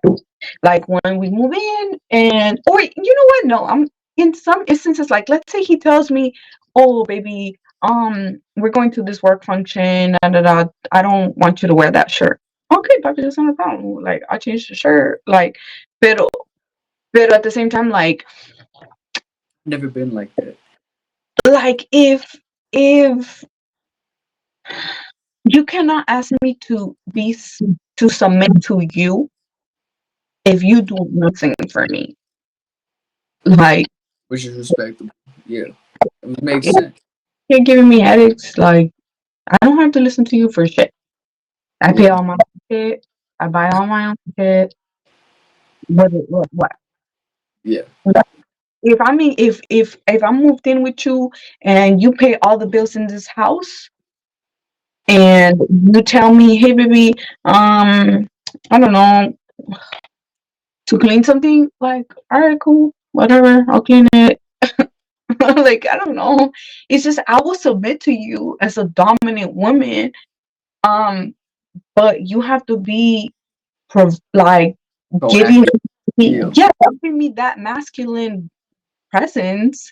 Like when we move in, and or you know what? No, I'm in some instances like let's say he tells me, "Oh, baby, we're going to this work function, and I don't want you to wear that shirt." Okay, papi, that's not a problem. Like I change the shirt, like, pero but at the same time, Never been like that. like if you cannot ask me to to submit to you if you do nothing for me. Like Which is respectable. Yeah. It makes if sense. you're giving me headaches, like I don't have to listen to you for shit. I pay Yeah. all my shit. I buy all my own shit. What? Yeah. If I mean, if I moved in with you and you pay all the bills in this house, and you tell me, hey, baby, I don't know, to clean something, like, all right, cool, whatever, I'll clean it. Like, I don't know. It's just I will submit to you as a dominant woman. Um, but you have to be like giving Proactive. me, Yeah. yeah, giving me that masculine presence.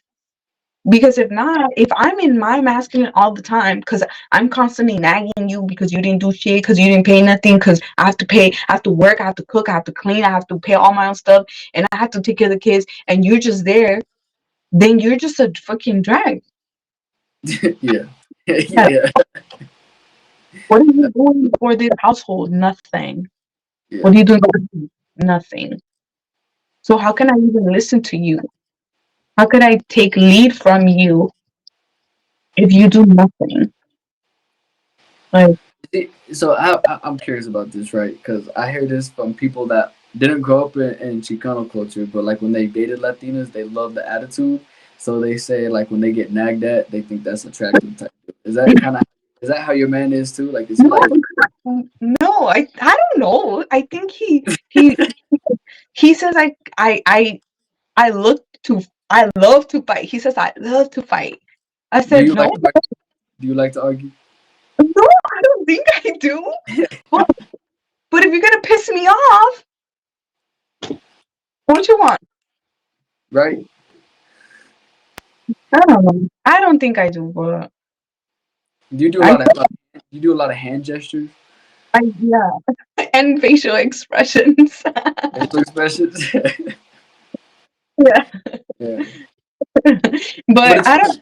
Because if not, if I'm in my masculine all the time, because I'm constantly nagging you because you didn't do shit, because you didn't pay nothing, because I have to pay, I have to work, I have to cook, I have to clean, I have to pay all my own stuff, and I have to take care of the kids, and you're just there, then you're just a fucking drag. Yeah. Yeah. Yeah. What are you doing for this household? Nothing. Yeah. What are you doing? Nothing. So how can I even listen to you? How could I take lead from you if you do nothing? Like, So I'm curious about this, right? Because I hear this from people that didn't grow up in Chicano culture, but like when they dated Latinas, they love the attitude. So they say like when they get nagged at, they think that's attractive type. Is that kind of is that how your man is too? Like is he no, like no, I don't know. I think he says I look to I love to fight. He says I love to fight. I do said you no, like to argue? Do you like to argue? no, I don't think I do. But, but if you're gonna piss me off, what you want? Right? I don't know. I don't think I do, but Do you do a I lot of you do a lot of hand gestures, yeah, and facial expressions. facial expressions? Yeah, Yeah, but but it's I funny.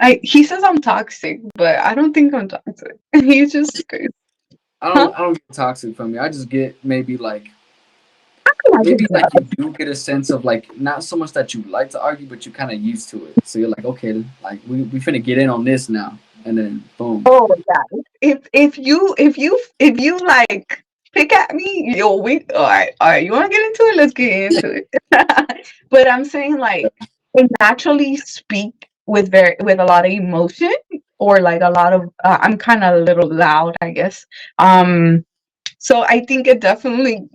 don't. He says I'm toxic, but I don't think I'm toxic. He's just crazy. Huh? I don't get toxic from you. I just get I maybe get like you that. do get a sense of like not so much that you like to argue, but you're kind of used to it. So you're like, okay, like we finna get in on this now, and then boom. Oh yeah. If you like pick at me, yo, we all right. You want to get into it? Let's get into it. But I'm saying like I naturally speak with a lot of emotion or like a lot of. I'm kind of a little loud, I guess. So I think it definitely.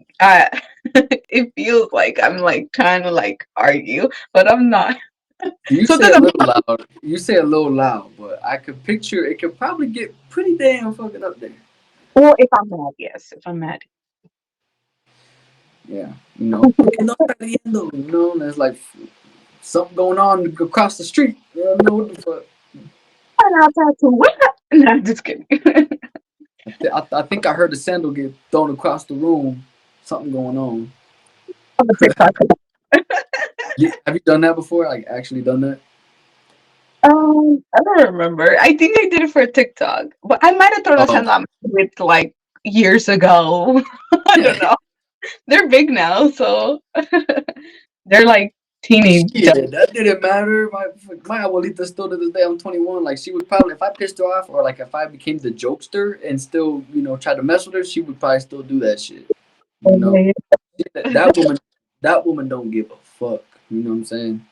It feels like I'm like trying to like argue, but I'm not. You So say because a I'm little loud. You say a little loud, but I could picture it could probably get pretty damn fucking up there. well, if I'm mad, yes, if I'm mad. Yeah, porque no está riendo. There's like something going on across the street. You don't know what the fuck. And outside to what? No, I'm just kidding. I think I heard the sandal get thrown across the room. Something going on. On the TikTok. Have you done that before? Like actually done that? I don't remember. I think I did it for TikTok, but I might have thrown a Oh, sand on it like years ago. I don't know. They're big now, so they're like teenage. Shit, that didn't matter. My abuelita still to this day. I'm 21. Like she would probably, if I pissed her off, or like if I became the jokester and still, try to mess with her, she would probably still do that shit. You know, that woman, that woman don't give a fuck. You know what I'm saying?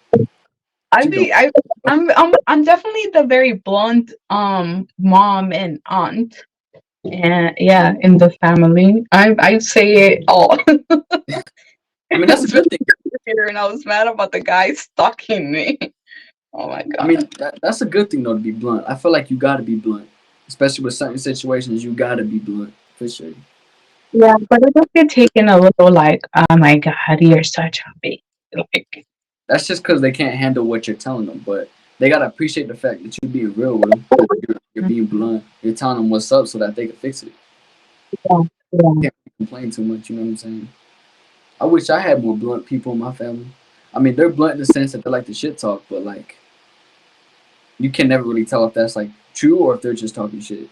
I She don't. be I I'm definitely the very blunt mom and aunt, and yeah, in the family I say it all. I mean, that's a good thing. And I was mad about the guy stalking me. Oh my I mean, god. that's a good thing though to be blunt. I feel like you got to be blunt, especially with certain situations. You got to be blunt for sure. Yeah, but it does get taken a little like, oh my god, you're such a big like. That's just because they can't handle what you're telling them, but they gotta appreciate the fact that you're being real with them. That you're being blunt. You're telling them what's up so that they can fix it. Yeah, yeah. Can't complain too much. You know what I'm saying? I wish I had more blunt people in my family. I mean, they're blunt in the sense that they like to shit talk, but like you can never really tell if that's like true or if they're just talking shit.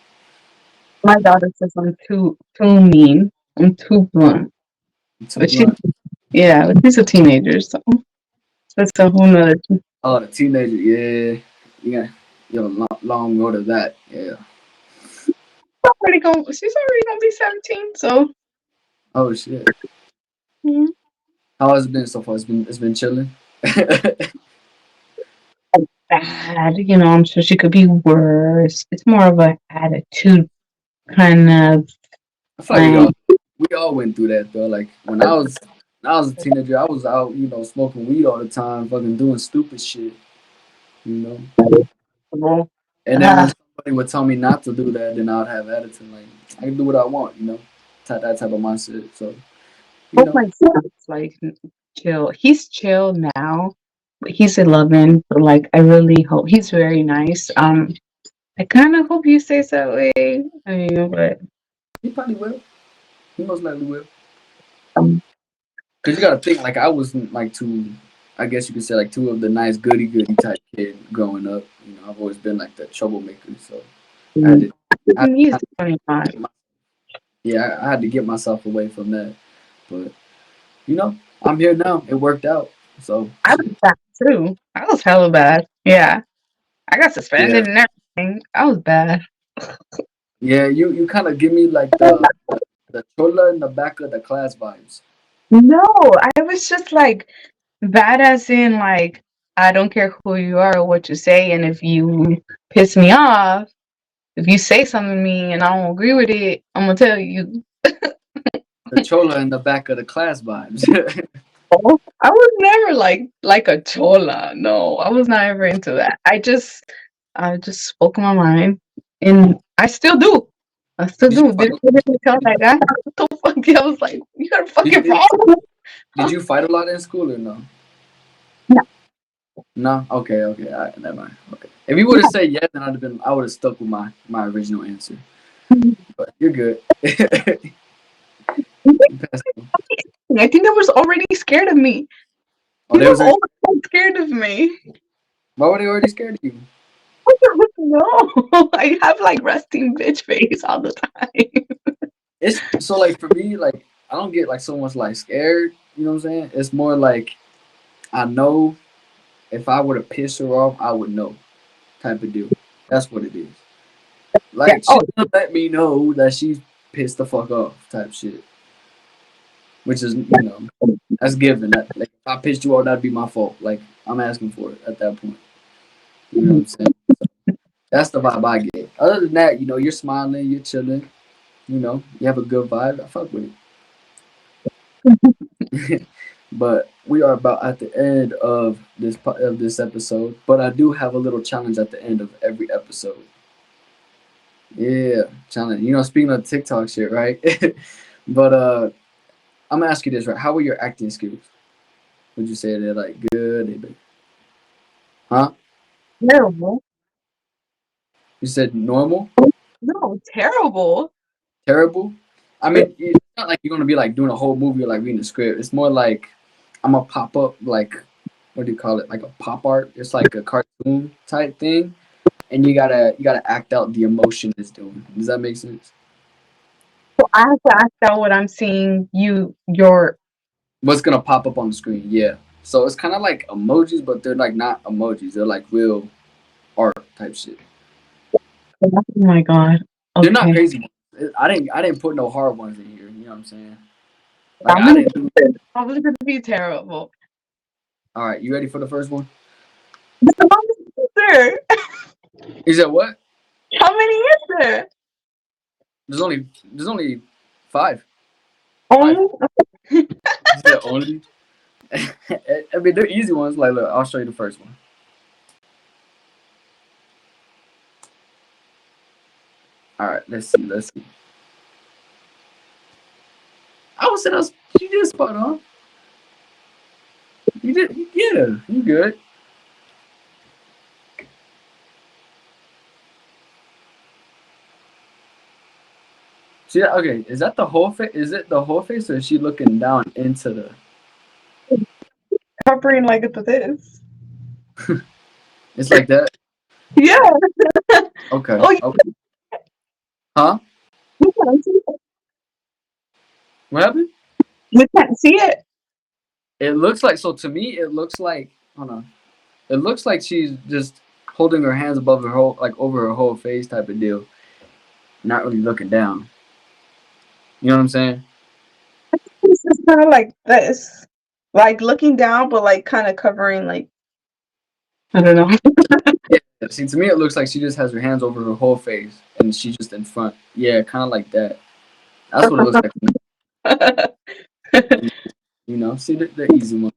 My daughter says I'm too mean. I'm too blunt. Too But she blunt. yeah, but she's a teenager, so that's a whole nother. Oh, the teenager, yeah, yeah, long road to that. Yeah. She's already gonna be 17, so Oh shit. mm, How has it been so far? It's been chilling. I bad. I'm sure she could be worse. It's more of a attitude kind of feel like we thing. all we all went through that though. Like when I was a teenager, I was out, smoking weed all the time, fucking doing stupid shit, you know. Well, And then when somebody would tell me not to do that, then I'd have attitude like I can do what I want, that type of mindset. So, you hope know, my son's like chill. He's chill now, but he's 11. But like, I really hope he's very nice. I kind of hope he stays that way. I mean, but he probably will. He most likely will. um, Cause you gotta think like I wasn't like too. I guess you could say like too of the nice goody goody type kid growing up. I've always been like the troublemaker. So I had to. I, he's I, 25. yeah, I had to get myself away from that. But I'm here now. It worked out. So I was shit. bad too. I was hella bad. Yeah, I got Yeah, suspended and everything. I was bad. yeah. You kind of give me like the chola in the back of the class vibes. No, I was just like bad as in like I don't care who you are or what you say, and if you piss me off, if you say something to me and I don't agree with it, I'm gonna tell you. The chola in the back of the class vibes. Oh, I was never like a chola. No, I was not ever into that. I just spoke my mind, and I still do. I still did you do. fight? Didn't tell that guy what the fuck. I was like, you got a Did fucking you problem? did you fight a lot in school or no? No, No. Okay. Okay. All right, never mind. Okay. If you would have said yes, then I would have stuck with my original answer. But you're good. You passed them. I think they was already scared of me. Oh, He they was was already. always scared of me. Why were they already scared of you? No, I have like resting bitch face all the time. It's so like for me, like I don't get like so much like scared. You know what I'm saying? It's more like I know if I were to piss her off, I would know type of deal. That's what it is. Yeah. Like Oh, she's gonna let me know that she's pissed the fuck off type shit. Which is that's given. That like if I pissed you off, that'd be my fault. Like I'm asking for it at that point. You know what I'm saying? That's the vibe I get. Other than that, you're smiling, you're chilling. You have a good vibe. I fuck with it. But we are about at the end of this episode. But I do have a little challenge at the end of every episode. Yeah, challenge. Speaking of TikTok shit, right? But I'm gonna ask you this, right? How were your acting skills? Would you say they're like good? Huh? terrible. You said normal, No, terrible. terrible. I mean, it's not like you're gonna be like doing a whole movie or like reading the script. It's more like I'm gonna pop up like what do you call it? Like a pop art. It's like a cartoon type thing, and you gotta act out the emotion it's doing. Does that make sense? So I have to act out what I'm seeing. Your What's gonna pop up on the screen? Yeah. So it's kind of like emojis, but they're like not emojis. They're like real art type shit. Oh my god. They're not Okay. crazy ones. I didn't put no hard ones in here. You know what I'm saying? Like I'm I gonna didn't do. probably gonna be terrible. All right, you ready for the first one? How many is there? Is that what? How many is there? There's only five. Five. Oh, Is that only? I mean, they're easy ones. Like, look, I'll show you the first one. All right, let's see. Let's see. I would say that's you did spot on. You did, yeah. You good. See, okay, is that the whole face? Is it the whole face, or is she looking down into the? covering like it's this. It's like that. Yeah. Okay. Oh, you Okay. Huh? can't see it. What happened? You can't see it. It looks like so to me. It looks like hold on. It looks like she's just holding her hands above her whole, like over her whole face, type of deal. Not really looking down. You know what I'm saying? It's just kind of like this, like looking down, but like kind of covering, like I don't know. Yeah. See, to me, it looks like she just has her hands over her whole face, and she's just in front. Yeah, kind of like that. That's what it looks like. You know, see the easy one.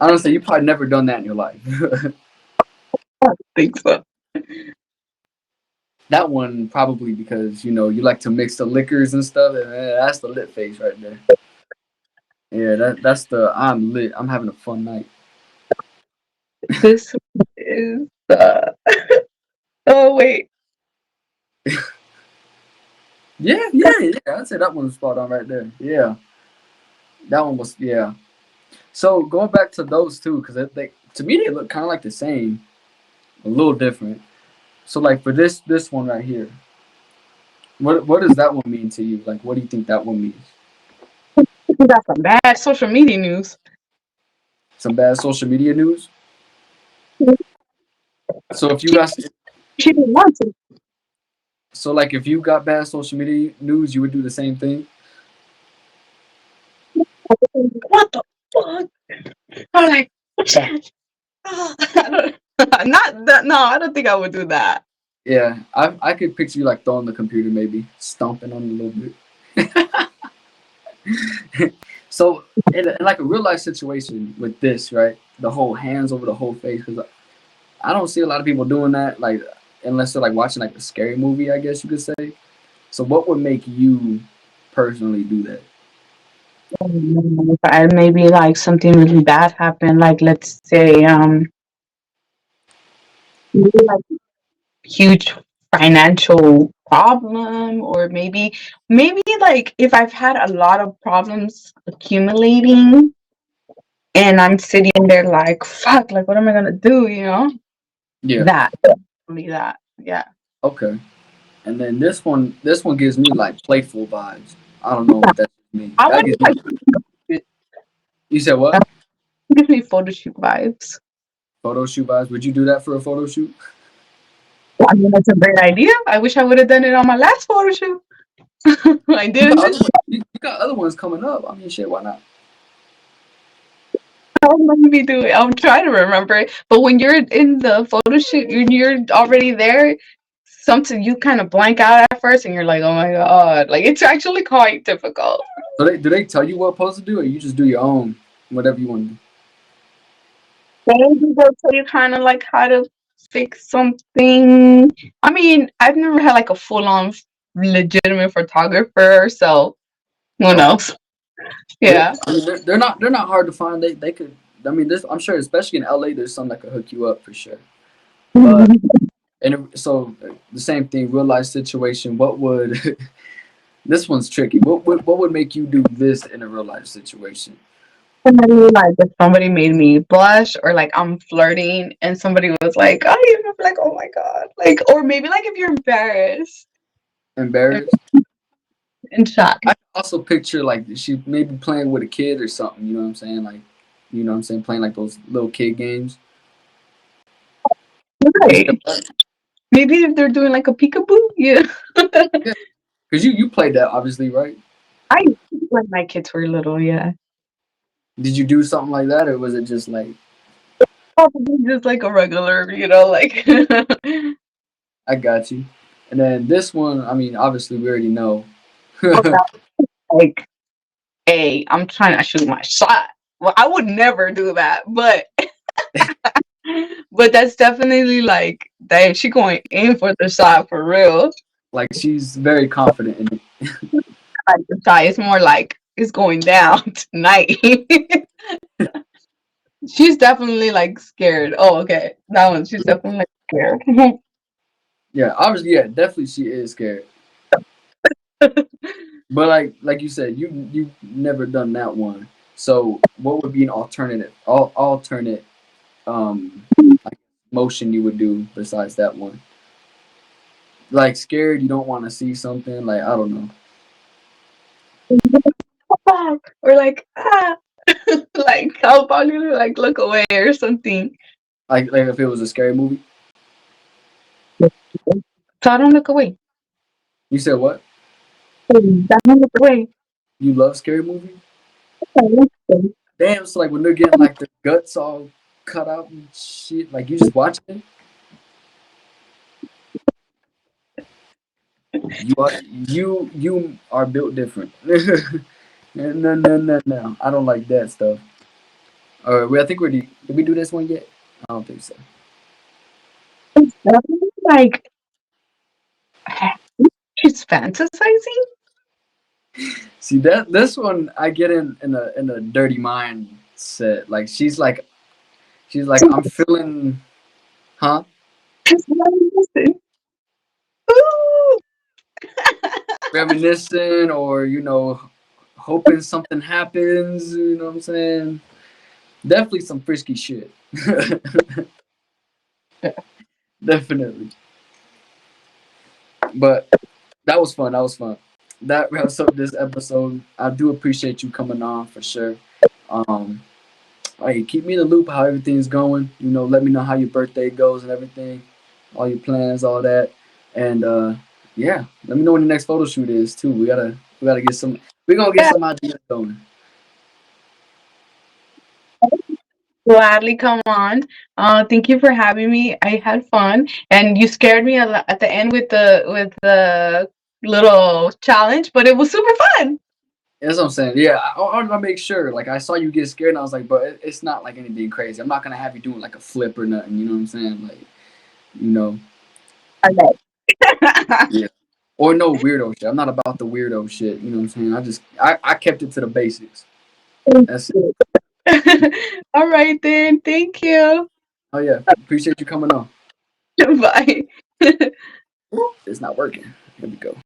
Honestly, you probably never done that in your life. I think so. That one probably because you like to mix the liquors and stuff. And that's the lit face right there. Yeah, that's the I'm lit. I'm having a fun night. This is oh wait. Yeah, yeah, yeah. I'd say that one was spot on right there. Yeah, that one was yeah. So going back to those two, because they to me they look kind of like the same, a little different. So like for this one right here, what does that one mean to you? Like, what do you think that one means? That's some bad social media news. Some bad social media news. So if you She, got she didn't want to. so like if you got bad social media news, you would do the same thing. What the fuck? I'm like, what's that? Not that. No, I don't think I would do that. Yeah, I could picture you like throwing the computer, maybe stomping on it a little bit. So in like a real life situation with this, right? The whole hands over the whole face, because I don't see a lot of people doing that, like unless they're like watching like a scary movie, I guess you could say. So what would make you personally do that? If I maybe like something really bad happened, like let's say maybe like huge financial problem, or maybe like if I've had a lot of problems accumulating and I'm sitting there like fuck, like what am I gonna do, you know? Yeah. That Only that. Yeah. Okay. And then this one gives me like playful vibes. I don't know what that means. I That want gives me. like it You said what? gives me photo shoot vibes. Photo shoot vibes. Would you do that for a photo shoot? I mean, that's a great idea. I wish I would have done it on my last photo shoot. I You got didn't other this. ones. You got other ones coming up. I mean, shit. Why not? How let me do it. I'm trying to remember it. But when you're in the photo shoot, you're already there. Something you kind of blank out at first, and you're like, "Oh my god!" Like it's actually quite difficult. So do they tell you what pose to do, or you just do your own, whatever you want to do? Maybe they'll tell you kind of like how to fix something. I mean, I've never had like a full on legitimate photographer, so who Okay. knows? Yeah. I mean, they're not hard to find. They could. I mean, this I'm sure, especially in LA, there's some that could hook you up for sure. But so the same thing, real life situation. What would this one's tricky? What would make you do this in a real life situation? Somebody like if somebody made me blush, or like I'm flirting and somebody was like, "Oh, you're like, oh my god," like, or maybe like if you're embarrassed. Embarrassed? and shy. I also picture like she maybe playing with a kid or something. You know what I'm saying? Like, you know what I'm saying? Playing like those little kid games. You feel Right. that? Maybe if they're doing like a peekaboo, yeah. Yeah, because you played that obviously, right? I when my kids were little, yeah. Did you do something like that, or was it just like Probably just like a regular, like I got you? And then this one, I mean, obviously we already know. like, hey, I'm trying to shoot my shot. Well, I would never do that, but that's definitely like that she going in for the shot for real. Like she's very confident in it. Like the shot is more like it's going down tonight. She's definitely like scared. Oh, okay. That one, she's definitely like scared. Yeah, obviously, yeah, definitely she is scared. But like you said, you never done that one. So what would be an alternative, alternate like motion you would do besides that one? Like scared, you don't want to see something. Like I don't know. Or like like I'll probably like look away or something. Like if it was a scary movie. So I don't look away. You said what? I don't look away. You love scary movies? Damn, so like when they're getting like their guts all cut out and shit, like you just watching it. You are built different. No. I don't like that stuff. All right, I think did we do this one yet? I don't think so. Like she's fantasizing. See that this one I get in a dirty mindset. Like she's like I'm feeling, huh? Ooh. Reminiscing or hoping something happens. You know what I'm saying? Definitely some frisky shit. Definitely. But that was fun. That was fun. That wraps up this episode. I do appreciate you coming on for sure. Um, hey, keep me in the loop how everything's going. Let me know how your birthday goes and everything, all your plans, all that, and yeah, let me know when the next photo shoot is too. We gotta get some. We're gonna get some ideas going. Gladly come on. Thank you for having me. I had fun, and you scared me at the end with the little challenge, but it was super fun. That's what I'm saying. Yeah, I want to make sure. Like I saw you get scared, and I was like, but it's not like anything crazy. I'm not gonna have you doing like a flip or nothing. You know what I'm saying? Like, you know, Okay. yeah. Or no weirdo shit. I'm not about the weirdo shit. You know what I'm saying? I kept it to the basics. That's it. All right then. Thank you. Oh yeah, appreciate you coming on. Bye. It's not working. Here we go.